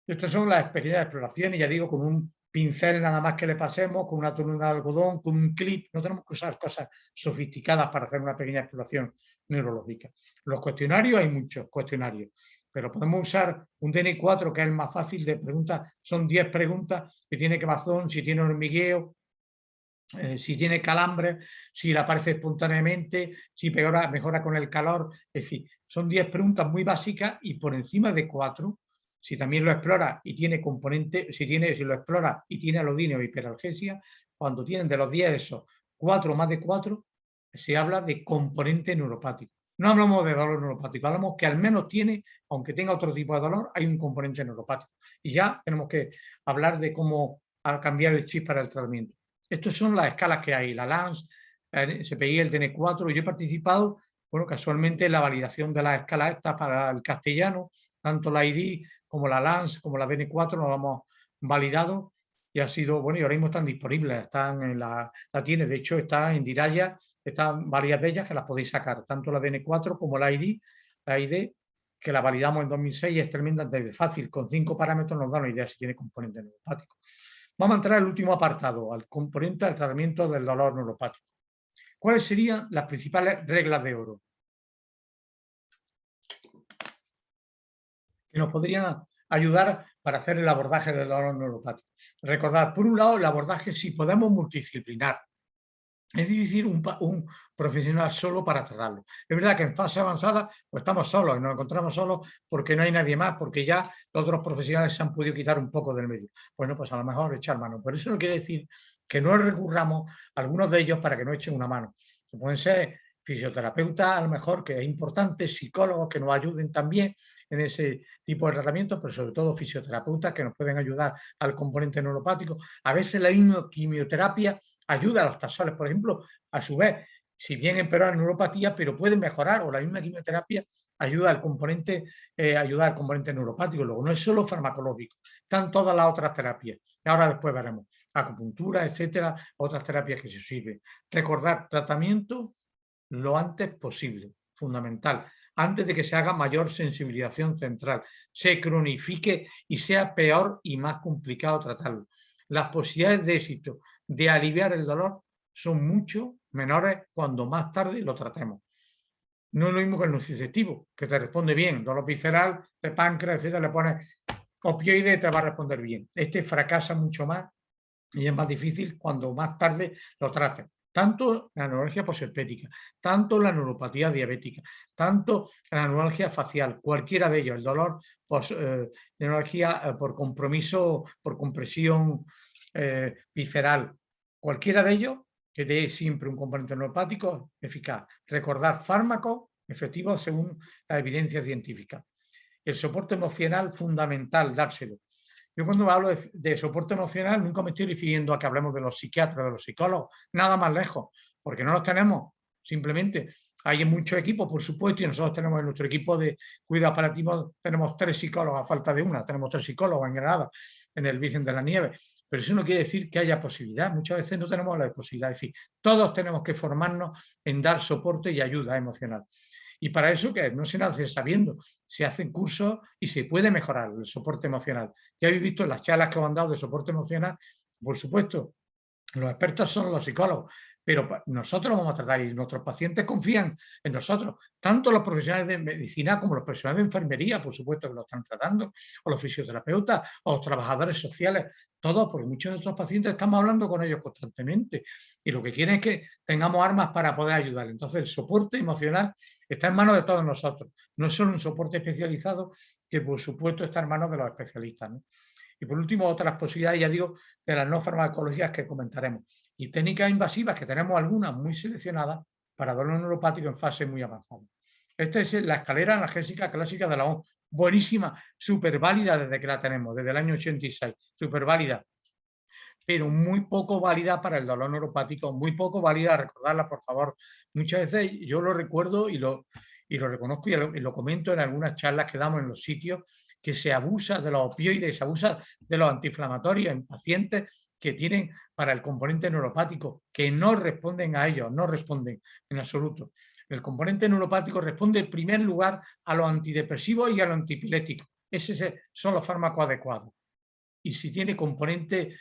Estas son las experiencias de exploración y ya digo, con un pincel nada más que le pasemos, con una torunda de algodón, con un clip, no tenemos que usar cosas sofisticadas para hacer una pequeña exploración neurológica. Los cuestionarios, hay muchos cuestionarios, pero podemos usar un DN4 que es el más fácil de preguntas, son 10 preguntas, si tiene quemazón, si tiene hormigueo, si tiene calambre, si le aparece espontáneamente, si mejora con el calor, es decir, son 10 preguntas muy básicas y por encima de 4, si también lo explora y tiene componente, si lo explora y tiene alodinia o hiperalgesia, cuando tienen de los 10 esos 4 o más de 4, se habla de componente neuropático. No hablamos de dolor neuropático, hablamos que al menos tiene, aunque tenga otro tipo de dolor, hay un componente neuropático. Y ya tenemos que hablar de cómo cambiar el chip para el tratamiento. Estas son las escalas que hay, la LANS, el SPI, el DN4. Yo he participado, bueno, casualmente en la validación de las escalas estas para el castellano, tanto la ID como la LANS, como la DN4 nos hemos validado y ha sido, bueno, y ahora mismo están disponibles, están en la tiene, de hecho está en Diraya, están varias de ellas que las podéis sacar, tanto la DN4 como la ID, que la validamos en 2006 y es tremendamente fácil, con 5 parámetros nos da una idea si tiene componente neuropático. Vamos a entrar al último apartado, al componente del tratamiento del dolor neuropático. ¿Cuáles serían las principales reglas de oro? Que nos podrían ayudar para hacer el abordaje del dolor neuropático. Recordad, por un lado, el abordaje si podemos multidisciplinar. Es difícil un profesional solo para tratarlo. Es verdad que en fase avanzada pues estamos solos y nos encontramos solos porque no hay nadie más, porque ya los otros profesionales se han podido quitar un poco del medio. Bueno, pues a lo mejor echar mano. Pero eso no quiere decir que no recurramos a algunos de ellos para que nos echen una mano. Pueden ser fisioterapeutas, a lo mejor, que es importante, psicólogos que nos ayuden también en ese tipo de tratamientos, pero sobre todo fisioterapeutas que nos pueden ayudar al componente neuropático. A veces la quimioterapia ayuda a los tarsales, por ejemplo, a su vez, si bien empeora la neuropatía, pero puede mejorar, o la misma quimioterapia ayuda al componente neuropático. Luego, no es solo farmacológico, están todas las otras terapias. Y ahora después veremos acupuntura, etcétera, otras terapias que se sirven. Recordar tratamiento lo antes posible, fundamental, antes de que se haga mayor sensibilización central, se cronifique y sea peor y más complicado tratarlo. Las posibilidades de éxito de aliviar el dolor son mucho menores cuando más tarde lo tratemos. No es lo mismo que el nociceptivo, que te responde bien, dolor visceral, de páncreas, etcétera, le pones opioide y te va a responder bien. Este fracasa mucho más y es más difícil cuando más tarde lo trates. Tanto la neuralgia posherpética, tanto la neuropatía diabética, tanto la neuralgia facial, cualquiera de ellos, el dolor neuralgia por compromiso, por compresión visceral, cualquiera de ellos que dé siempre un componente neuropático eficaz. Recordar fármacos efectivos según la evidencia científica. El soporte emocional fundamental, dárselo. Yo cuando hablo de soporte emocional nunca me estoy refiriendo a que hablemos de los psiquiatras, de los psicólogos, nada más lejos, porque no los tenemos. Simplemente hay muchos equipos, por supuesto, y nosotros tenemos en nuestro equipo de cuidados paliativos, tenemos 3 psicólogos a falta de una, tenemos 3 psicólogos en Granada, en el Virgen de la Nieve, pero eso no quiere decir que haya posibilidad, muchas veces no tenemos la posibilidad, es decir, todos tenemos que formarnos en dar soporte y ayuda emocional. Y para eso, que no se nace sabiendo, se hacen cursos y se puede mejorar el soporte emocional. Ya habéis visto las charlas que os han dado de soporte emocional, por supuesto, los expertos son los psicólogos, pero nosotros vamos a tratar y nuestros pacientes confían en nosotros, tanto los profesionales de medicina como los profesionales de enfermería, por supuesto que lo están tratando, o los fisioterapeutas, o los trabajadores sociales, todos, porque muchos de nuestros pacientes estamos hablando con ellos constantemente y lo que quieren es que tengamos armas para poder ayudar. Entonces el soporte emocional está en manos de todos nosotros, no es solo un soporte especializado que por supuesto está en manos de los especialistas, ¿no? Y por último, otras posibilidades, ya digo, de las no farmacologías que comentaremos. Y técnicas invasivas, que tenemos algunas muy seleccionadas para dolor neuropático en fase muy avanzada. Esta es la escalera analgésica clásica de la OMS. Buenísima, súper válida desde que la tenemos, desde el año 86. Súper válida, pero muy poco válida para el dolor neuropático, muy poco válida, recordarla, por favor. Muchas veces yo lo recuerdo y lo reconozco y lo comento en algunas charlas que damos en los sitios, que se abusa de los opioides, se abusa de los antiinflamatorios en pacientes que tienen para el componente neuropático, que no responden a ellos, no responden en absoluto. El componente neuropático responde en primer lugar a los antidepresivos y a los antipilépticos. Esos son los fármacos adecuados. Y si tiene componente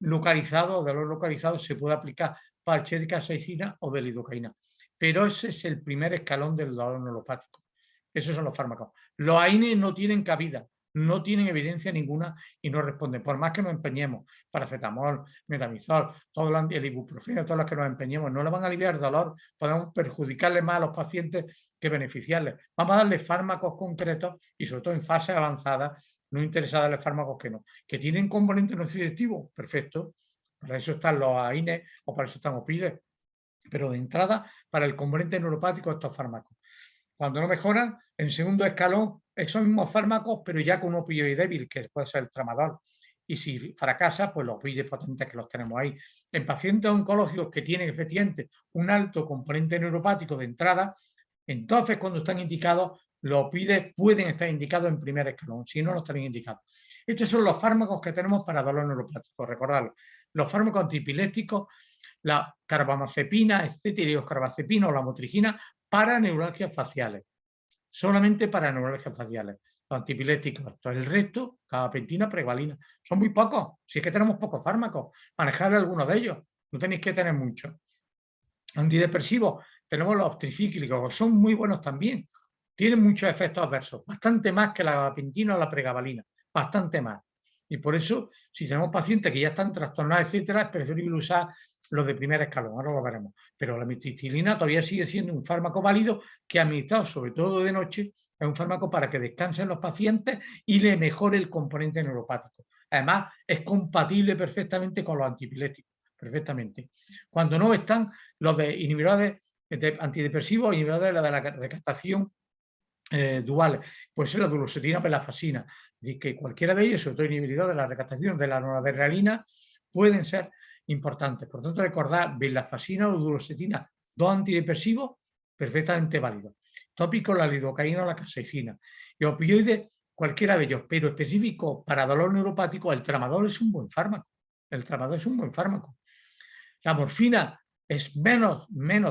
localizado, dolor localizado, se puede aplicar parche de capsaicina o de lidocaína. Pero ese es el primer escalón del dolor neuropático. Esos son los fármacos. Los AINE no tienen cabida, no tienen evidencia ninguna y no responden. Por más que nos empeñemos, paracetamol, metamizol, todo el ibuprofeno, todos los que nos empeñemos, no le van a aliviar el dolor, podemos perjudicarle más a los pacientes que beneficiarles. Vamos a darle fármacos concretos y sobre todo en fase avanzada, no interesa darle fármacos que no. ¿Que tienen componente nociceptivo? Perfecto. Para eso están los AINE o para eso están opioides. Pero de entrada, para el componente neuropático, estos fármacos. Cuando no mejoran, en segundo escalón, esos mismos fármacos, pero ya con un opioide débil, que puede ser el tramadol. Y si fracasa, pues los opioides potentes que los tenemos ahí. En pacientes oncológicos que tienen efectivamente un alto componente neuropático de entrada, entonces cuando están indicados, los opioides pueden estar indicados en primer escalón, si no, no están indicados. Estos son los fármacos que tenemos para dolor neuropático, recordadlo. Los fármacos antipilépticos, la carbamazepina, etcétera, y los carbamazepina o la motrigina para neuralgias faciales. Solamente para neuralgias faciales. Los antipilépticos, todo el resto, gabapentina, pregabalina. Son muy pocos. Si es que tenemos pocos fármacos, manejar algunos de ellos. No tenéis que tener muchos. Antidepresivos, tenemos los tricíclicos, son muy buenos también. tiene muchos efectos adversos, bastante más que la gabapentina o la pregabalina, bastante más. Y por eso, si tenemos pacientes que ya están trastornados, etcétera, es preferible usar los de primer escalón, ahora lo veremos. Pero la amitriptilina todavía sigue siendo un fármaco válido que administrado sobre todo de noche es un fármaco para que descansen los pacientes y le mejore el componente neuropático. Además, es compatible perfectamente con los antipilépticos, perfectamente. Cuando no están los de inhibidores de antidepresivos, inhibidores de la recaptación duales, pues es la duloxetina o la fascina. Es decir, que cualquiera de ellos, sobre todo inhibidores de la recaptación de la noradrenalina, pueden ser importantes. Por tanto, recordad, venlafaxina o duloxetina, dos antidepresivos perfectamente válidos. Tópicos, la lidocaína o la capsaicina. Y opioides, cualquiera de ellos, pero específico para dolor neuropático, el tramadol es un buen fármaco. El tramadol es un buen fármaco. La morfina es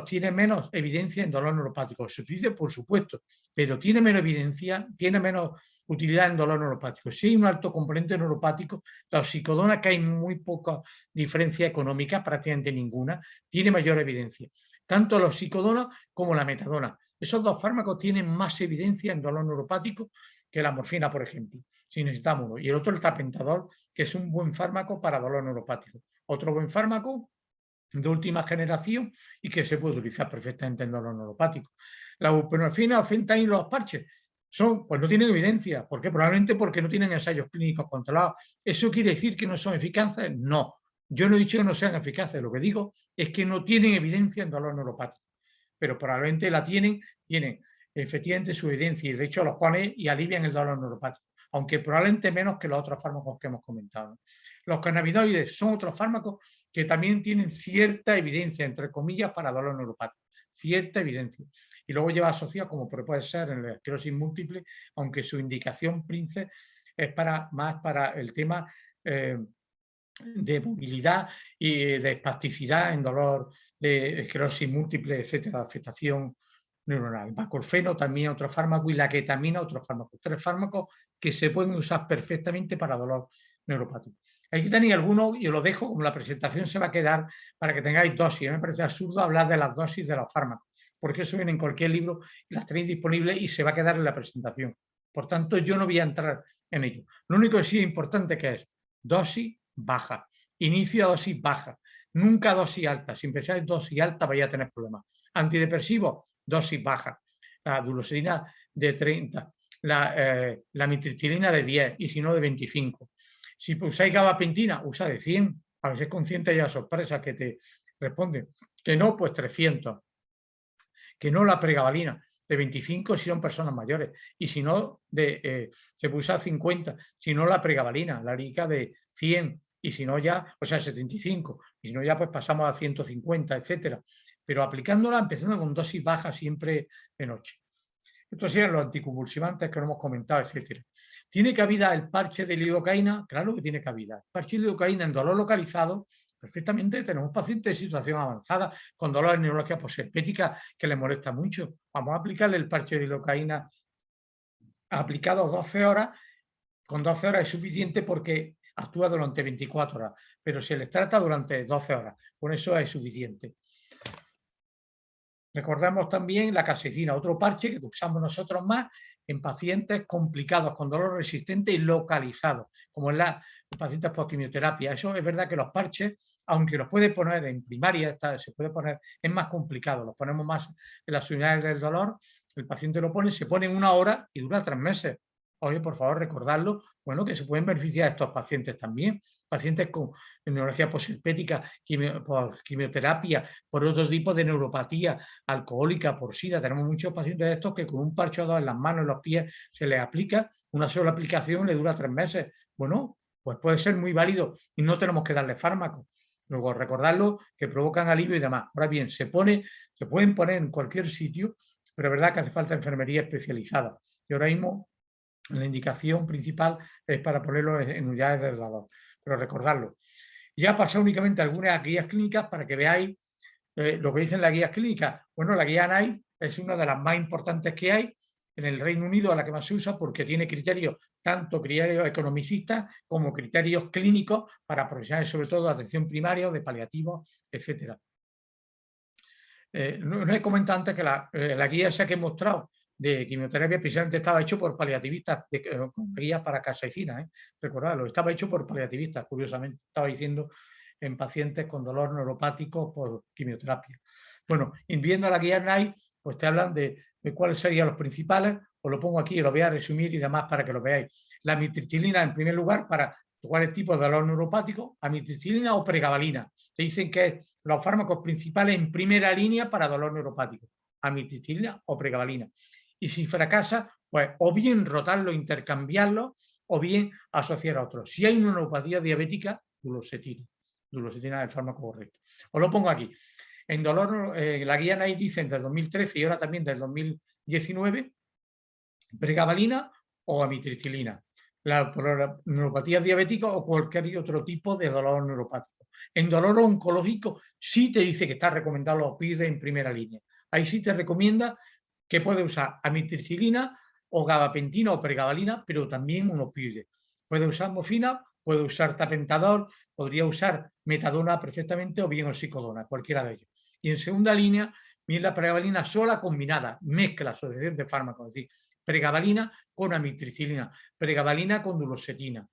tiene menos evidencia en dolor neuropático. Se utiliza, por supuesto, pero tiene menos evidencia, tiene menos utilidad en dolor neuropático. Si hay un alto componente neuropático, la oxicodona, que hay muy poca diferencia económica, prácticamente ninguna, tiene mayor evidencia. Tanto la oxicodona como la metadona. Esos dos fármacos tienen más evidencia en dolor neuropático que la morfina, por ejemplo, si necesitamos uno. Y el otro, el tapentadol, que es un buen fármaco para dolor neuropático. Otro buen fármaco de última generación y que se puede utilizar perfectamente en dolor neuropático. La buprenorfina o fentanyl, los parches, pues no tienen evidencia. ¿Por qué? Probablemente porque no tienen ensayos clínicos controlados. ¿Eso quiere decir que no son eficaces? No. Yo no he dicho que no sean eficaces. Lo que digo es que no tienen evidencia en dolor neuropático. Pero probablemente la tienen efectivamente su evidencia y de hecho los pone y alivian el dolor neuropático, aunque probablemente menos que los otros fármacos que hemos comentado. Los cannabinoides son otros fármacos que también tienen cierta evidencia, entre comillas, para dolor neuropático. Cierta evidencia. Y luego lleva asociado, como puede ser en la esclerosis múltiple, aunque su indicación príncipe es más para el tema de movilidad y de espasticidad en dolor de esclerosis múltiple, etcétera, afectación neuronal. El bacolfeno también otro fármaco y la ketamina otro fármaco. 3 fármacos que se pueden usar perfectamente para dolor neuropático. Aquí tenéis algunos y os lo dejo, como la presentación se va a quedar para que tengáis dosis. Me parece absurdo hablar de las dosis de los fármacos, porque eso viene en cualquier libro y las tenéis disponibles y se va a quedar en la presentación. Por tanto, yo no voy a entrar en ello. Lo único que sí es importante que es dosis baja, inicio a dosis baja, nunca dosis alta. Si empezáis dosis alta vais a tener problemas. Antidepresivos, dosis baja. La duloxetina de 30, la amitriptilina de 10 y si no de 25. Si usáis gabapentina, usa de 100. A veces consciente de la sorpresa que te responde. Que no, pues 300. Que no la pregabalina, de 25 si son personas mayores. Y si no, se puede usar 50. Si no, la pregabalina, la lica de 100. Y si no ya, o sea, 75. Y si no ya, pues pasamos a 150, etcétera. Pero aplicándola, empezando con dosis bajas siempre de noche. Estos serían los anticonvulsivantes que no hemos comentado, etcétera. ¿Tiene cabida el parche de lidocaína? Claro que tiene cabida. El parche de lidocaína en dolor localizado, perfectamente. Tenemos pacientes de situación avanzada con dolor en neurología posherpética que les molesta mucho. Vamos a aplicarle el parche de lidocaína aplicado 12 horas. Con 12 horas es suficiente porque actúa durante 24 horas, pero se les trata durante 12 horas. Con eso es suficiente. Recordamos también la capsaicina, otro parche que usamos nosotros más en pacientes complicados, con dolor resistente y localizado, como en los pacientes post-quimioterapia. Eso es verdad que los parches, aunque los puede poner en primaria, se puede poner, es más complicado, los ponemos más en las unidades del dolor, el paciente lo pone, se pone en 1 hora y dura 3 meses. Oye, por favor, recordarlo, bueno, que se pueden beneficiar estos pacientes también, pacientes con neurología posherpética, por quimioterapia, por otro tipo de neuropatía alcohólica, por SIDA. Tenemos muchos pacientes de estos que con un parche o dos en las manos, en los pies, se les aplica, una sola aplicación le dura 3 meses. Bueno, pues puede ser muy válido y no tenemos que darle fármacos. Luego, recordarlo, que provocan alivio y demás. Ahora bien, se pueden poner en cualquier sitio, pero es verdad que hace falta enfermería especializada. Y ahora mismo la indicación principal es para ponerlo en unidades del dolor. Pero recordarlo. Ya pasado únicamente algunas guías clínicas para que veáis lo que dicen las guías clínicas. Bueno, la guía NICE es una de las más importantes que hay en el Reino Unido, a la que más se usa porque tiene criterios, tanto criterios economicistas como criterios clínicos para profesionales, sobre todo de atención primaria o de paliativos, etc. No he comentado antes que la guía esa que he mostrado de quimioterapia precisamente estaba hecho por paliativistas, con guías para capsaicina, recordadlo, estaba hecho por paliativistas, curiosamente, estaba diciendo en pacientes con dolor neuropático por quimioterapia. Bueno, viendo la guía NICE, pues te hablan de cuáles serían los principales, os lo pongo aquí, lo voy a resumir y demás para que lo veáis. La amitriptilina, en primer lugar, para cuáles tipos de dolor neuropático, amitriptilina o pregabalina. Se dicen que es los fármacos principales en primera línea para dolor neuropático, amitriptilina o pregabalina. Y si fracasa, pues o bien rotarlo, intercambiarlo, o bien asociar a otros. Si hay una neuropatía diabética, duloxetina. Duloxetina es el fármaco correcto. Os lo pongo aquí. En dolor, la guía NICE dicen del 2013 y ahora también del 2019, pregabalina o amitriptilina. La neuropatía diabética o cualquier otro tipo de dolor neuropático. En dolor oncológico sí te dice que está recomendado los opioides en primera línea. Ahí sí te recomienda que puede usar amitriptilina o gabapentina o pregabalina, pero también un opioide. Puede usar morfina, puede usar tapentadol, podría usar metadona perfectamente o bien oxicodona, cualquiera de ellos. Y en segunda línea, bien la pregabalina sola combinada, mezcla, asociación de fármacos, es decir, pregabalina con amitriptilina, pregabalina con duloxetina.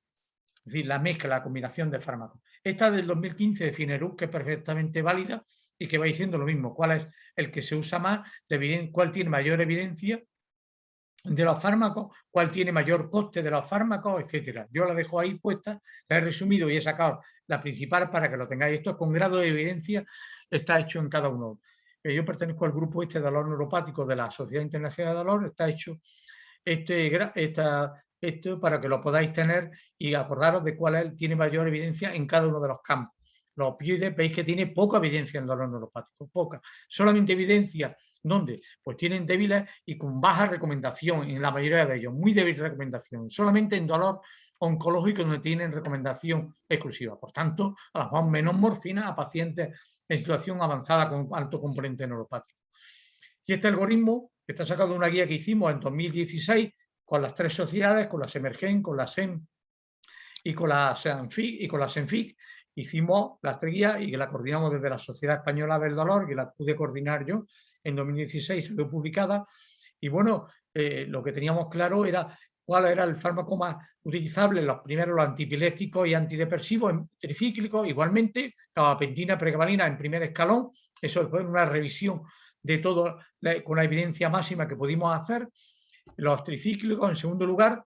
Es decir, la mezcla, la combinación de fármacos. Esta es del 2015 de Finerus, que es perfectamente válida y que va diciendo lo mismo, cuál es el que se usa más, cuál tiene mayor evidencia de los fármacos, cuál tiene mayor coste de los fármacos, etcétera. Yo la dejo ahí puesta, la he resumido y he sacado la principal para que lo tengáis. Esto con grado de evidencia está hecho en cada uno. Yo pertenezco al grupo de dolor neuropático de la Sociedad Internacional de Dolor, está hecho esto para que lo podáis tener y acordaros de cuál tiene mayor evidencia en cada uno de los campos. Los opioides veis que tiene poca evidencia en dolor neuropático, poca. Solamente evidencia, ¿dónde? Pues tienen débiles y con baja recomendación en la mayoría de ellos, muy débil recomendación. Solamente en dolor oncológico donde tienen recomendación exclusiva. Por tanto, a lo mejor menos morfina a pacientes en situación avanzada con alto componente neuropático. Y este algoritmo está sacado de una guía que hicimos en 2016 con las 3 sociedades, con la Semergen, con la SEM y con la SENFIC. Hicimos las 3 guías y que la coordinamos desde la Sociedad Española del Dolor, que la pude coordinar yo en 2016, salió publicada. Y bueno, lo que teníamos claro era cuál era el fármaco más utilizable, los primeros, los antipilépticos y antidepresivos tricíclicos, igualmente, gabapentina, pregabalina en primer escalón, eso después una revisión de todo con la evidencia máxima que pudimos hacer, los tricíclicos en segundo lugar,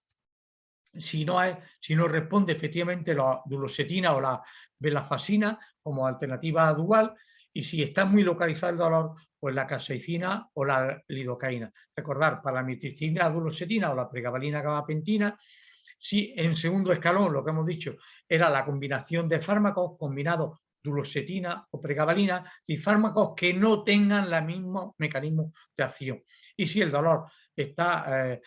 si no responde efectivamente la duloxetina o la venlafaxina como alternativa dual, y si está muy localizado el dolor, pues la capsaicina o la lidocaína. Recordar, para la amitriptilina, duloxetina o la pregabalina, gabapentina, si en segundo escalón, lo que hemos dicho, era la combinación de fármacos combinados duloxetina o pregabalina y fármacos que no tengan el mismo mecanismo de acción. Y si el dolor está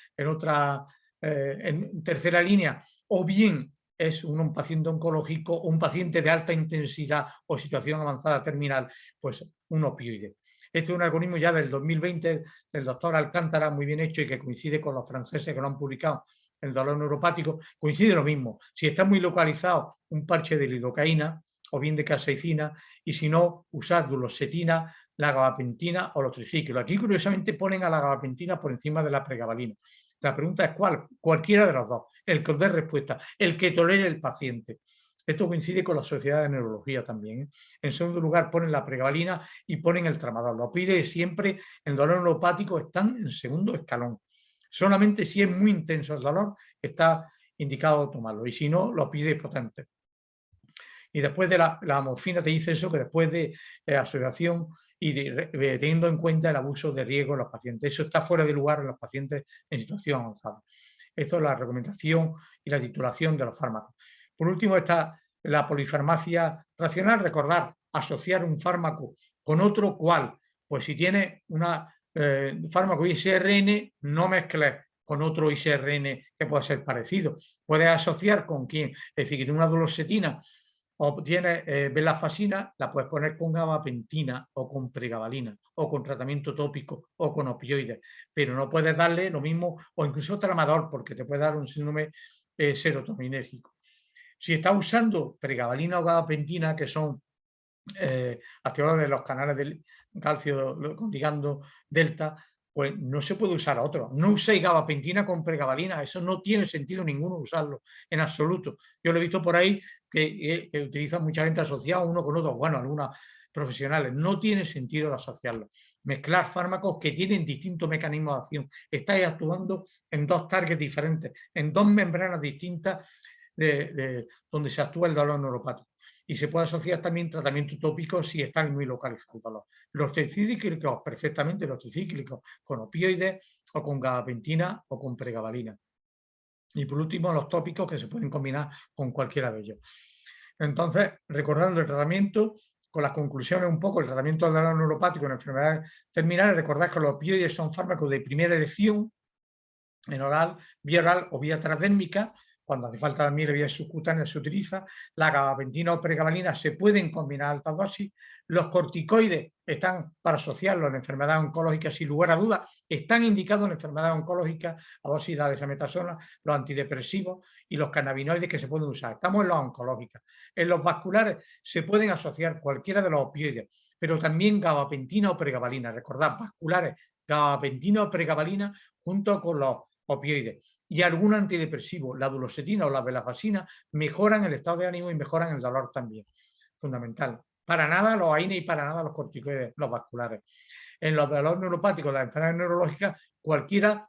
en tercera línea, o bien es un paciente oncológico o un paciente de alta intensidad o situación avanzada terminal, pues un opioide. Este es un algoritmo ya del 2020 del doctor Alcántara, muy bien hecho y que coincide con los franceses que lo han publicado, el dolor neuropático, coincide lo mismo. Si está muy localizado, un parche de lidocaína o bien de capsaicina, y si no, usar duloxetina, la gabapentina o los triciclos. Aquí, curiosamente, ponen a la gabapentina por encima de la pregabalina. La pregunta es ¿cuál? Cualquiera de los dos, el que os dé respuesta, el que tolere el paciente. Esto coincide con la Sociedad de Neurología también. En segundo lugar ponen la pregabalina y ponen el tramadol. Los pide siempre el dolor neuropático, están en segundo escalón. Solamente si es muy intenso el dolor está indicado tomarlo y si no, lo pide potente. Y después de la morfina te dice eso, que después de asociación y teniendo en cuenta el abuso de riesgo en los pacientes. Eso está fuera de lugar en los pacientes en situación avanzada. Esto es la recomendación y la titulación de los fármacos. Por último está la polifarmacia racional. Recordar, asociar un fármaco con otro, ¿cuál? Pues si tiene un fármaco ISRN, no mezcles con otro ISRN que pueda ser parecido. Puedes asociar con quién, es decir, que tiene una duloxetina o tienes venlafaxina, la puedes poner con gabapentina o con pregabalina o con tratamiento tópico o con opioides, pero no puedes darle lo mismo o incluso tramador porque te puede dar un síndrome serotoninérgico. Si estás usando pregabalina o gabapentina, que son activadores de los canales del calcio ligando delta, pues no se puede usar otro. No uséis gabapentina con pregabalina, eso no tiene sentido ninguno usarlo, en absoluto. Yo lo he visto por ahí que utilizan mucha gente asociada uno con otro, bueno, algunas profesionales, no tiene sentido asociarlo. Mezclar fármacos que tienen distintos mecanismos de acción. Estáis actuando en dos targets diferentes, en dos membranas distintas donde se actúa el dolor neuropático. Y se puede asociar también tratamiento tópico si están muy localizados el dolor. Los tricíclicos, perfectamente los tricíclicos, con opioides o con gabapentina o con pregabalina. Y por último, los tópicos que se pueden combinar con cualquiera de ellos. Entonces, recordando el tratamiento, con las conclusiones un poco, el tratamiento del dolor neuropático en enfermedades terminales, recordad que los opioides son fármacos de primera elección en oral, vía oral o vía transdérmica. Cuando hace falta también la vía subcutánea se utiliza. La gabapentina o pregabalina se pueden combinar a altas dosis. Los corticoides están para asociarlos en enfermedades oncológicas sin lugar a dudas. Están indicados en enfermedades oncológicas a dosis de dexametasona, los antidepresivos y los cannabinoides que se pueden usar. Estamos en las oncológicas. En los vasculares se pueden asociar cualquiera de los opioides, pero también gabapentina o pregabalina. Recordad, vasculares, gabapentina o pregabalina junto con los opioides. Y algún antidepresivo, la duloxetina o la venlafaxina, mejoran el estado de ánimo y mejoran el dolor también. Fundamental. Para nada los AINE y para nada los corticoides, los vasculares. En los dolores neuropáticos, las enfermedades neurológicas, cualquiera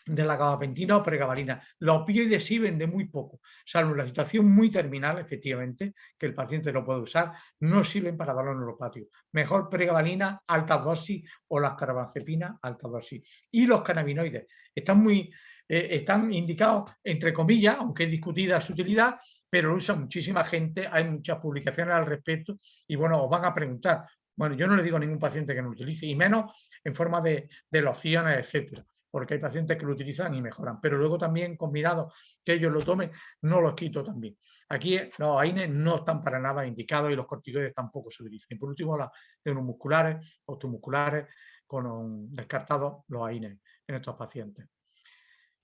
de la gabapentina o pregabalina. Los opioides sirven de muy poco, salvo en la situación muy terminal, efectivamente, que el paciente lo puede usar, no sirven para dolor neuropático. Mejor pregabalina, altas dosis, o las carbamazepina, altas dosis. Y los cannabinoides están indicados, entre comillas, aunque es discutida su utilidad, pero lo usa muchísima gente, hay muchas publicaciones al respecto, y bueno, os van a preguntar. Bueno, yo no le digo a ningún paciente que no lo utilice, y menos en forma de lociones, etcétera, porque hay pacientes que lo utilizan y mejoran, pero luego también combinado que ellos lo tomen, no los quito también. Aquí los AINES no están para nada indicados y los corticoides tampoco se utilizan. Y por último, las neuromusculares, osteomusculares, con descartados los AINES en estos pacientes.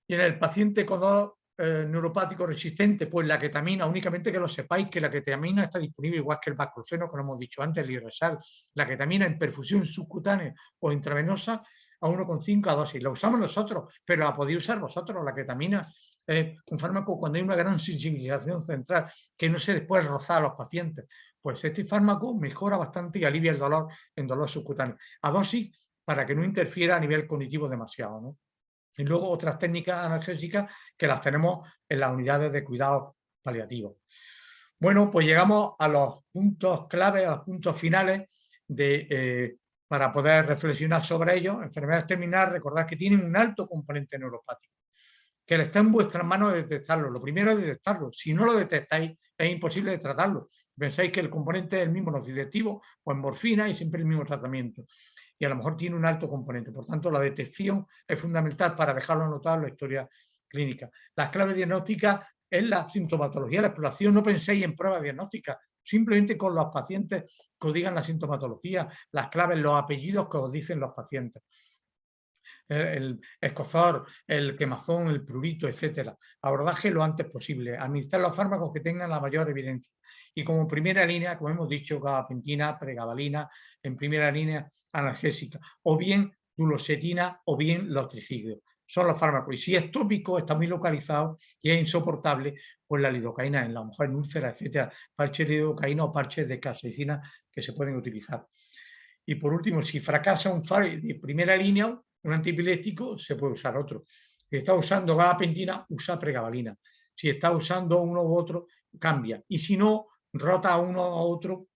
Y en el paciente con dolor neuropático resistente, pues la ketamina, únicamente que lo sepáis que la ketamina está disponible igual que el baclofeno, que lo hemos dicho antes, el Iresal, la ketamina en perfusión subcutánea o intravenosa a 1,5 a dosis. La usamos nosotros, pero la podéis usar vosotros. La ketamina es un fármaco cuando hay una gran sensibilización central que no se les puede rozar a los pacientes. Pues este fármaco mejora bastante y alivia el dolor en dolor subcutáneo. A dosis para que no interfiera a nivel cognitivo demasiado, ¿no? Y luego otras técnicas analgésicas que las tenemos en las unidades de cuidados paliativos. Bueno, pues llegamos a los puntos clave, a los puntos finales para poder reflexionar sobre ellos. Enfermedades terminales, recordad que tienen un alto componente neuropático, que está en vuestras manos detectarlo. Lo primero es detectarlo. Si no lo detectáis, es imposible de tratarlo. Pensáis que el componente es el mismo nociceptivo o en morfina y siempre el mismo tratamiento. Y a lo mejor tiene un alto componente. Por tanto, la detección es fundamental para dejarlo anotado en la historia clínica. Las claves diagnósticas es la sintomatología, la exploración. No penséis en pruebas diagnósticas, simplemente con los pacientes que os digan la sintomatología, las claves, los apellidos que os dicen los pacientes. El escozor, el quemazón, el prurito, etcétera. Abordaje lo antes posible. Administrar los fármacos que tengan la mayor evidencia. Y como primera línea, como hemos dicho, gabapentina, pregabalina, en primera línea analgésica, o bien duloxetina o bien los triciclos. Son los fármacos. Y si es tópico, está muy localizado y es insoportable, pues la lidocaína en la mujer en úlceras, etcétera, parches de lidocaína o parches de capsaicina que se pueden utilizar. Y por último, si fracasa un FAR de primera línea, un antiepiléptico, se puede usar otro. Si está usando gabapentina, usa pregabalina. Si está usando uno u otro, cambia. Y si no, rota a uno a otro,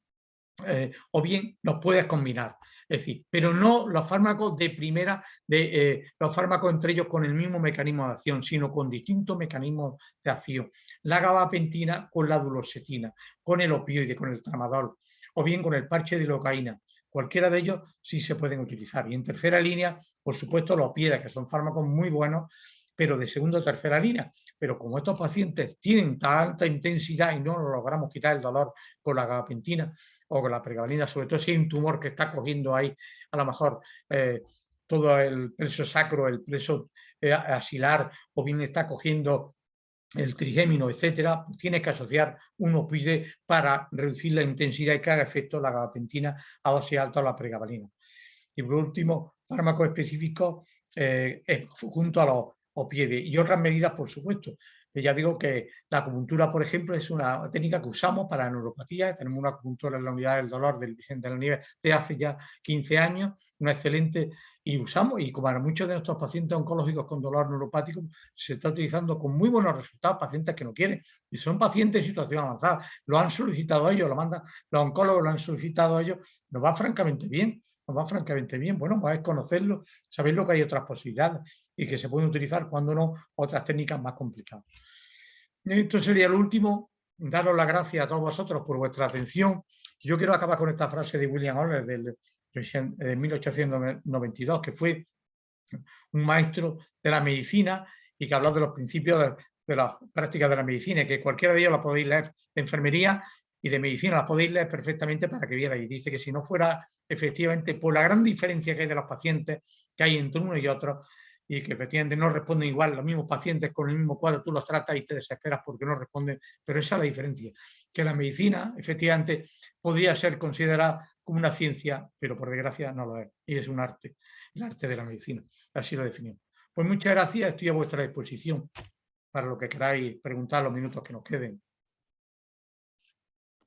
o bien los puedes combinar. Es decir, pero no los fármacos de primera, los fármacos entre ellos con el mismo mecanismo de acción, sino con distintos mecanismos de acción. La gabapentina con la duloxetina, con el opioide, con el tramadol, o bien con el parche de lidocaína. Cualquiera de ellos sí se pueden utilizar. Y en tercera línea, por supuesto, los opioides, que son fármacos muy buenos, pero de segunda o tercera línea. Pero como estos pacientes tienen tanta intensidad y no logramos quitar el dolor con la gabapentina o con la pregabalina, sobre todo si hay un tumor que está cogiendo ahí, a lo mejor todo el pleso sacro, el pleso axilar, o bien está cogiendo el trigémino, etcétera, tiene que asociar un opioide para reducir la intensidad y que haga efecto la gabapentina a dosis alta o la pregabalina. Y por último, fármacos específicos junto a los opioides y otras medidas, por supuesto. Ya digo que la acupuntura, por ejemplo, es una técnica que usamos para neuropatía. Tenemos una acupuntura en la unidad del dolor del Vicente de la Nieves de hace ya 15 años, una excelente, y usamos, y como para muchos de nuestros pacientes oncológicos con dolor neuropático, se está utilizando con muy buenos resultados, pacientes que no quieren, y son pacientes en situación avanzada, lo han solicitado ellos, lo mandan, los oncólogos lo han solicitado ellos, nos va francamente bien. Nos va francamente bien. Bueno, pues es conocerlo, saber que hay otras posibilidades y que se pueden utilizar cuando no otras técnicas más complicadas. Esto sería lo último. Daros las gracias a todos vosotros por vuestra atención. Yo quiero acabar con esta frase de William Oller de 1892, que fue un maestro de la medicina y que habló de los principios de las prácticas de la medicina, y que cualquiera de ellos la podéis leer de enfermería y de medicina, las podéis leer perfectamente para que vierais. Y dice que si no fuera efectivamente por la gran diferencia que hay de los pacientes que hay entre uno y otro, y que efectivamente no responden igual los mismos pacientes con el mismo cuadro, tú los tratas y te desesperas porque no responden, pero esa es la diferencia, que la medicina efectivamente podría ser considerada como una ciencia, pero por desgracia no lo es, y es un arte, el arte de la medicina, así lo definimos. Pues muchas gracias, estoy a vuestra disposición para lo que queráis preguntar los minutos que nos queden.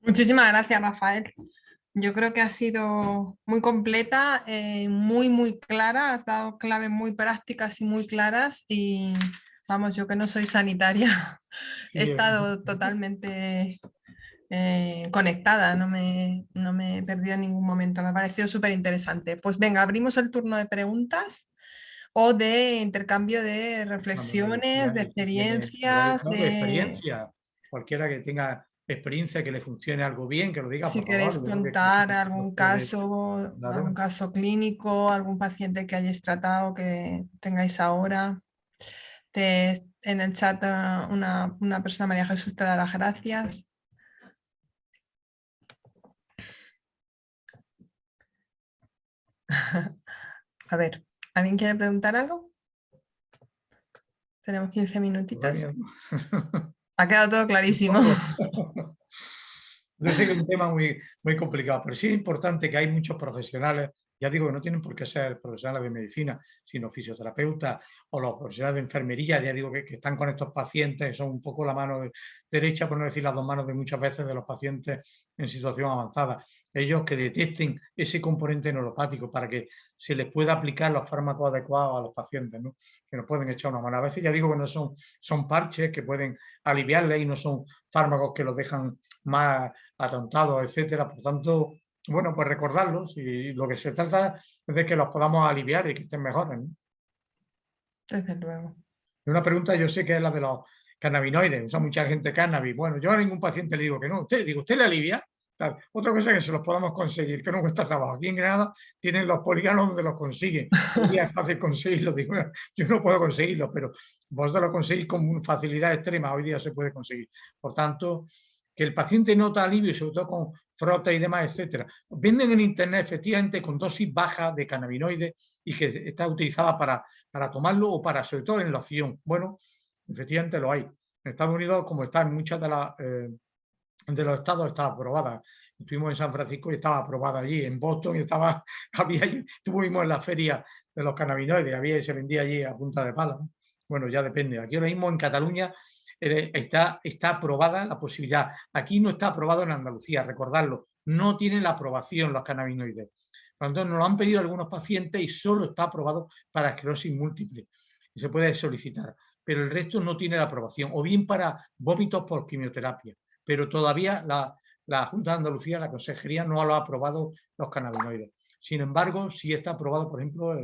Muchísimas gracias, Rafael. Yo creo que ha sido muy completa, muy clara, has dado claves muy prácticas y muy claras y vamos, yo que no soy sanitaria, he Sí, estado totalmente conectada, no me he perdido en ningún momento, me ha parecido súper interesante. Pues venga, abrimos el turno de preguntas o de intercambio de cuando me reflexiones, de decíais que experiencias, no, de de experiencia, cualquiera que tenga experiencia, que le funcione algo bien, que lo diga, si por favor. queréis Yo creo que contar algún claro. caso clínico, algún paciente que hayáis tratado, que tengáis ahora. En el chat una persona, María Jesús, te da las gracias. A ver, ¿alguien quiere preguntar algo? Tenemos 15 minutitos. Ha quedado todo clarísimo. Yo sé que es un tema muy complicado, pero sí es importante que hay muchos profesionales, ya digo que no tienen por qué ser profesionales de medicina, sino fisioterapeutas o los profesionales de enfermería, ya digo que están con estos pacientes, que son un poco la mano derecha, por no decir las dos manos de muchas veces de los pacientes en situación avanzada. Ellos que detecten ese componente neuropático para que se les pueda aplicar los fármacos adecuados a los pacientes, ¿no? Que nos pueden echar una mano. A veces ya digo que no son parches que pueden aliviarles y no son fármacos que los dejan más atontados, etcétera. Por tanto, bueno, pues recordarlos y lo que se trata es de que los podamos aliviar y que estén mejores, ¿no? Desde luego. Y una pregunta yo sé que es la de los cannabinoides, usa mucha gente cannabis. Bueno, yo a ningún paciente le digo que no. ¿Usted le alivia? Tal. Otra cosa es que se los podamos conseguir, que no cuesta trabajo. Aquí en Granada tienen los polígonos donde los consiguen. Hoy día es fácil conseguirlo. Digo, yo no puedo conseguirlo, pero vosotros lo conseguís con facilidad extrema. Hoy día se puede conseguir. Por tanto, que el paciente nota alivio, sobre todo con frota y demás, etcétera. Venden en internet efectivamente con dosis bajas de cannabinoides y que está utilizada para tomarlo o para, sobre todo en loción. Bueno, efectivamente lo hay. En Estados Unidos, como está en muchas de los estados, está aprobada. Estuvimos en San Francisco y estaba aprobada allí, en Boston, y estuvimos en la feria de los cannabinoides, se vendía allí a punta de pala. Bueno, ya depende. Aquí ahora mismo en Cataluña está aprobada la posibilidad. Aquí no está aprobado en Andalucía, recordarlo. No tiene la aprobación los cannabinoides. Por lo tanto, nos lo han pedido algunos pacientes y solo está aprobado para esclerosis múltiple. Y se puede solicitar. Pero el resto no tiene la aprobación. O bien para vómitos por quimioterapia. Pero todavía la Junta de Andalucía, la Consejería, no lo ha aprobado los cannabinoides. Sin embargo, sí está aprobado, por ejemplo,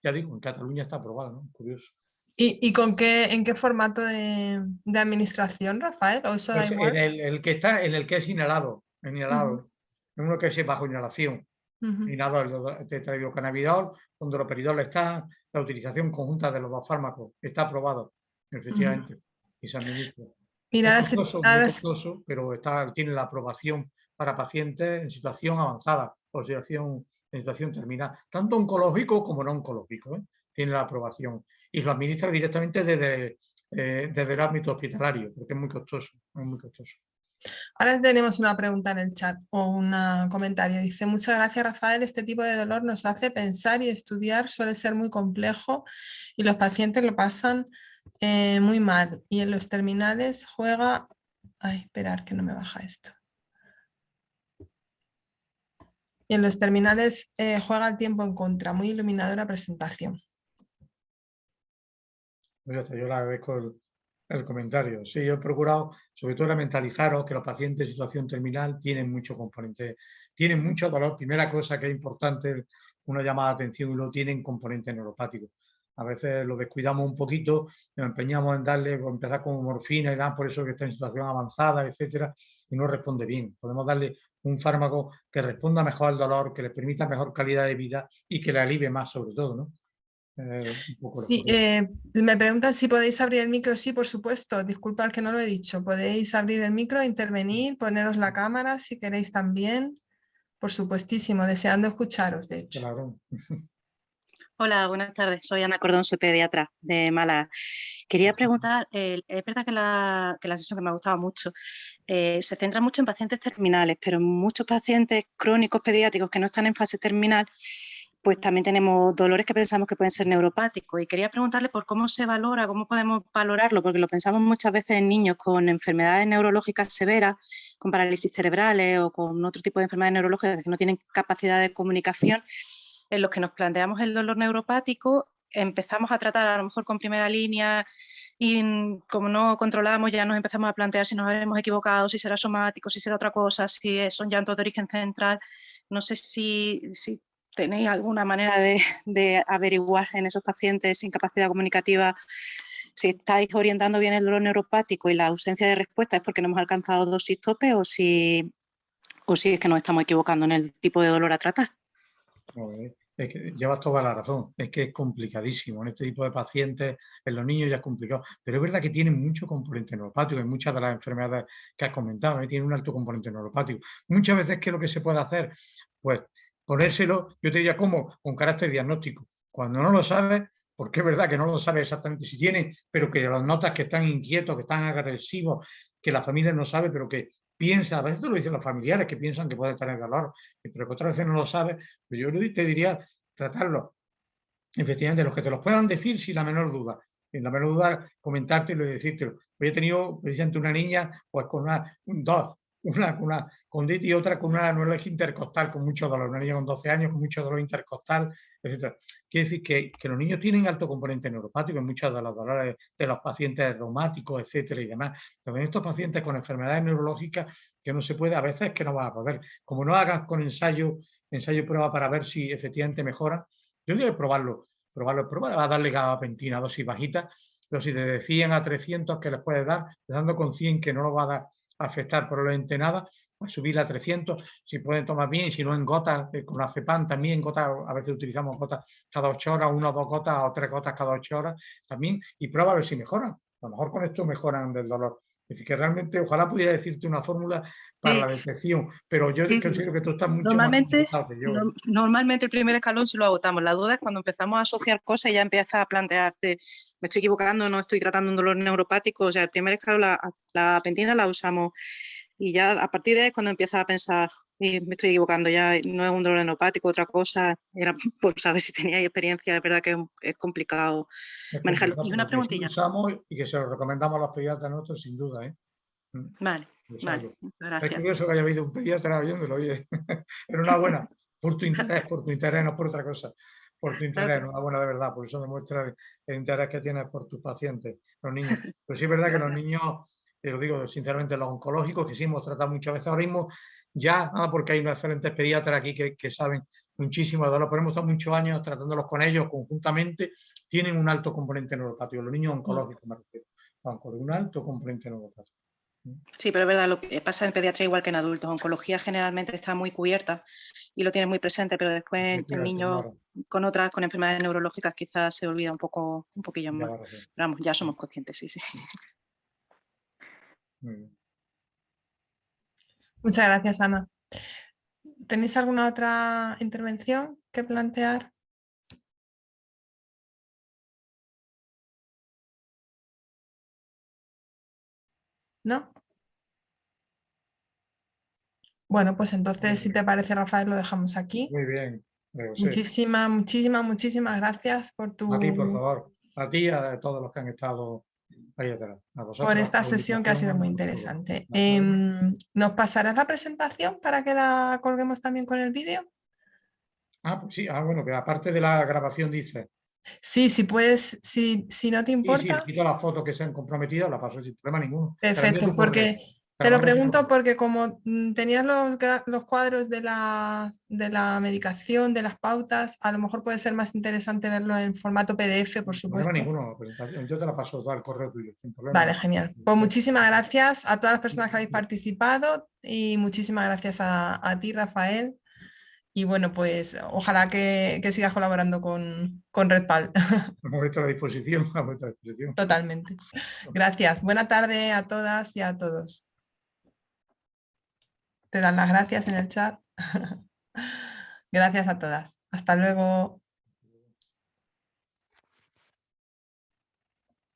ya digo, en Cataluña está aprobado, ¿no? Curioso. ¿Y en qué formato de administración, Rafael? ¿O eso da Pues igual? en el que es inhalado, Ujú, en uno que es bajo inhalación. ujú, Inhalado el tetrahidrocannabinol, con doloperidol está, la utilización conjunta de los dos fármacos está aprobado, ujú. efectivamente, y se administra. Mira, Es costoso, muy costoso, pero tiene la aprobación para pacientes en situación avanzada o en situación terminal, tanto oncológico como no oncológico, ¿eh? Tiene la aprobación y lo administra directamente desde el ámbito hospitalario, porque es muy costoso, es muy costoso. Ahora tenemos una pregunta en el chat o un comentario. Dice, muchas gracias, Rafael. Este tipo de dolor nos hace pensar y estudiar. Suele ser muy complejo y los pacientes lo pasan muy mal. Y en los terminales juega... Ay, esperar que no me baja esto. Y en los terminales juega el tiempo en contra. Muy iluminadora presentación. Yo le agradezco el comentario. Sí, yo he procurado, sobre todo, era mentalizaros que los pacientes en situación terminal tienen mucho componente, tienen mucho dolor. Primera cosa que es importante, una llamada de atención, y lo tienen componente neuropático. A veces lo descuidamos un poquito, nos empeñamos en darle, o empezar con morfina y dan por eso que está en situación avanzada, etcétera, y no responde bien. Podemos darle un fármaco que responda mejor al dolor, que le permita mejor calidad de vida y que le alivie más, sobre todo, ¿no? Un poco Sí, por eso. me preguntan si podéis abrir el micro. Sí, por supuesto. Disculpad que no lo he dicho. Podéis abrir el micro, intervenir, poneros la cámara si queréis también. Por supuestísimo, deseando escucharos, de hecho. Claro. Hola, buenas tardes. Soy Ana Cordón, soy pediatra de Málaga. Quería preguntar, es verdad que la sesión que me ha gustado mucho se centra mucho en pacientes terminales, pero en muchos pacientes crónicos pediátricos que no están en fase terminal, pues también tenemos dolores que pensamos que pueden ser neuropáticos. Y quería preguntarle por cómo se valora, cómo podemos valorarlo, porque lo pensamos muchas veces en niños con enfermedades neurológicas severas, con parálisis cerebrales o con otro tipo de enfermedades neurológicas que no tienen capacidad de comunicación, en los que nos planteamos el dolor neuropático, empezamos a tratar a lo mejor con primera línea y como no controlamos ya nos empezamos a plantear si nos habremos equivocado, si será somático, si será otra cosa, si son llantos de origen central. No sé si tenéis alguna manera de averiguar en esos pacientes sin capacidad comunicativa si estáis orientando bien el dolor neuropático y la ausencia de respuesta es porque no hemos alcanzado dosis tope o si es que nos estamos equivocando en el tipo de dolor a tratar. Es que llevas toda la razón, es que es complicadísimo. En este tipo de pacientes, en los niños ya es complicado, pero es verdad que tienen mucho componente neuropático en muchas de las enfermedades que has comentado, tienen un alto componente neuropático. Muchas veces, ¿qué es lo que se puede hacer? Pues ponérselo, yo te diría, ¿cómo? Con carácter diagnóstico. Cuando no lo sabes, porque es verdad que no lo sabes exactamente si tiene, pero que los notas que están inquietos, que están agresivos, que la familia no sabe, pero que piensa, a veces te lo dicen los familiares que piensan que puede tener dolor, pero que otras veces no lo sabe, pues yo te diría tratarlo. Efectivamente, los que te los puedan decir sin la menor duda. Sin la menor duda, comentártelo y decírtelo. Yo he tenido precisamente una niña pues con una con una conditi y otra con una neuralgia intercostal con mucho dolor. Una niña con 12 años con mucho dolor intercostal, etcétera. Quiere decir que los niños tienen alto componente neuropático en muchos de los dolores de los pacientes reumáticos, etcétera, y demás. También estos pacientes con enfermedades neurológicas que no se puede, a veces que no vas a poder. Como no hagas con ensayo y prueba para ver si efectivamente mejora, yo digo probar a darle gabapentina, dosis bajita, dosis de 100 a 300 que les puedes dar, dando con 100 que no lo va a afectar probablemente nada, pues subir a 300, si pueden tomar bien, si no en gotas, con la Cepan también, gotas, a veces utilizamos gotas cada 8 horas, 1 o 2 gotas o 3 gotas cada 8 horas también, y prueba a ver si mejoran. A lo mejor con esto mejoran del dolor. Es decir, que realmente ojalá pudiera decirte una fórmula para Sí, la detección, pero yo sí, sí. considero que tú estás mucho más Normalmente, complicado que yo. normalmente el primer escalón sí lo agotamos. La duda es cuando empezamos a asociar cosas y ya empiezas a plantearte, me estoy equivocando, no estoy tratando un dolor neuropático. O sea, el primer escalón, la pentina la usamos y ya a partir de ahí es cuando empiezas a pensar, me estoy equivocando, ya no es un dolor neuropático, otra cosa, era por saber si teníais experiencia, es verdad que es complicado Es manejarlo. complicado, Y una pero que sí lo preguntilla. usamos y que se lo recomendamos a los pediatras nuestros sin duda, ¿eh? Vale, vale, Usarlo. muchas Es gracias. curioso que haya habido un pediatra oyéndolo, oye, enhorabuena, por tu interés, no por otra cosa, por tu interés, Gracias. enhorabuena de verdad, por eso demuestra el interés que tienes por tus pacientes, los niños. Pero sí es verdad que los Gracias. niños, te lo digo sinceramente, los oncológicos, que sí hemos tratado muchas veces ahora mismo, ya, porque hay unos excelentes pediatras aquí que saben muchísimo de dolor, pero hemos estado muchos años tratándolos con ellos conjuntamente, tienen un alto componente neuropático, los niños oncológicos me refiero, un alto componente neuropático. Sí, pero es verdad, lo que pasa en pediatría igual que en adultos. Oncología generalmente está muy cubierta y lo tienes muy presente, pero después en niños Claro, con enfermedades neurológicas quizás se olvida un poquillo ya más. va a ser. Pero vamos, ya somos conscientes, sí, sí. Muy bien. Muchas gracias, Ana. ¿Tenéis alguna otra intervención que plantear? ¿No? Bueno, pues entonces, si te parece, Rafael, lo dejamos aquí. Muy bien, María José. Muchísimas gracias por A ti, por tu, favor. A ti y a todos los que han estado ahí atrás. A por vosotros, esta por la sesión que ha sido invitación, muy por todo. interesante. ¿De acuerdo? ¿Nos pasarás la presentación para que la colguemos también con el vídeo? Ah, pues sí. Ah, bueno, que aparte de la grabación dice. Sí, si puedes, si no te Sí, sí, importa. quito las fotos que se han comprometido, las paso sin problema ninguno. Te la envío a Perfecto, tu correo. porque Te te la lo mando a tu pregunto correo. porque como tenías los cuadros de la medicación, de las pautas, a lo mejor puede ser más interesante verlo en formato PDF, por Sin problema supuesto. ninguno. La presentación. Yo te la paso todo al correo tuyo, sin problema Vale, ninguno. genial. Pues muchísimas gracias a todas las personas que habéis participado y muchísimas gracias a ti, Rafael. Y bueno, pues ojalá que sigas colaborando con RedPal. A vuestra disposición, a vuestra disposición. Totalmente. Gracias. Buena tarde a todas y a todos. Te dan las gracias en el chat. Gracias a todas. Hasta luego.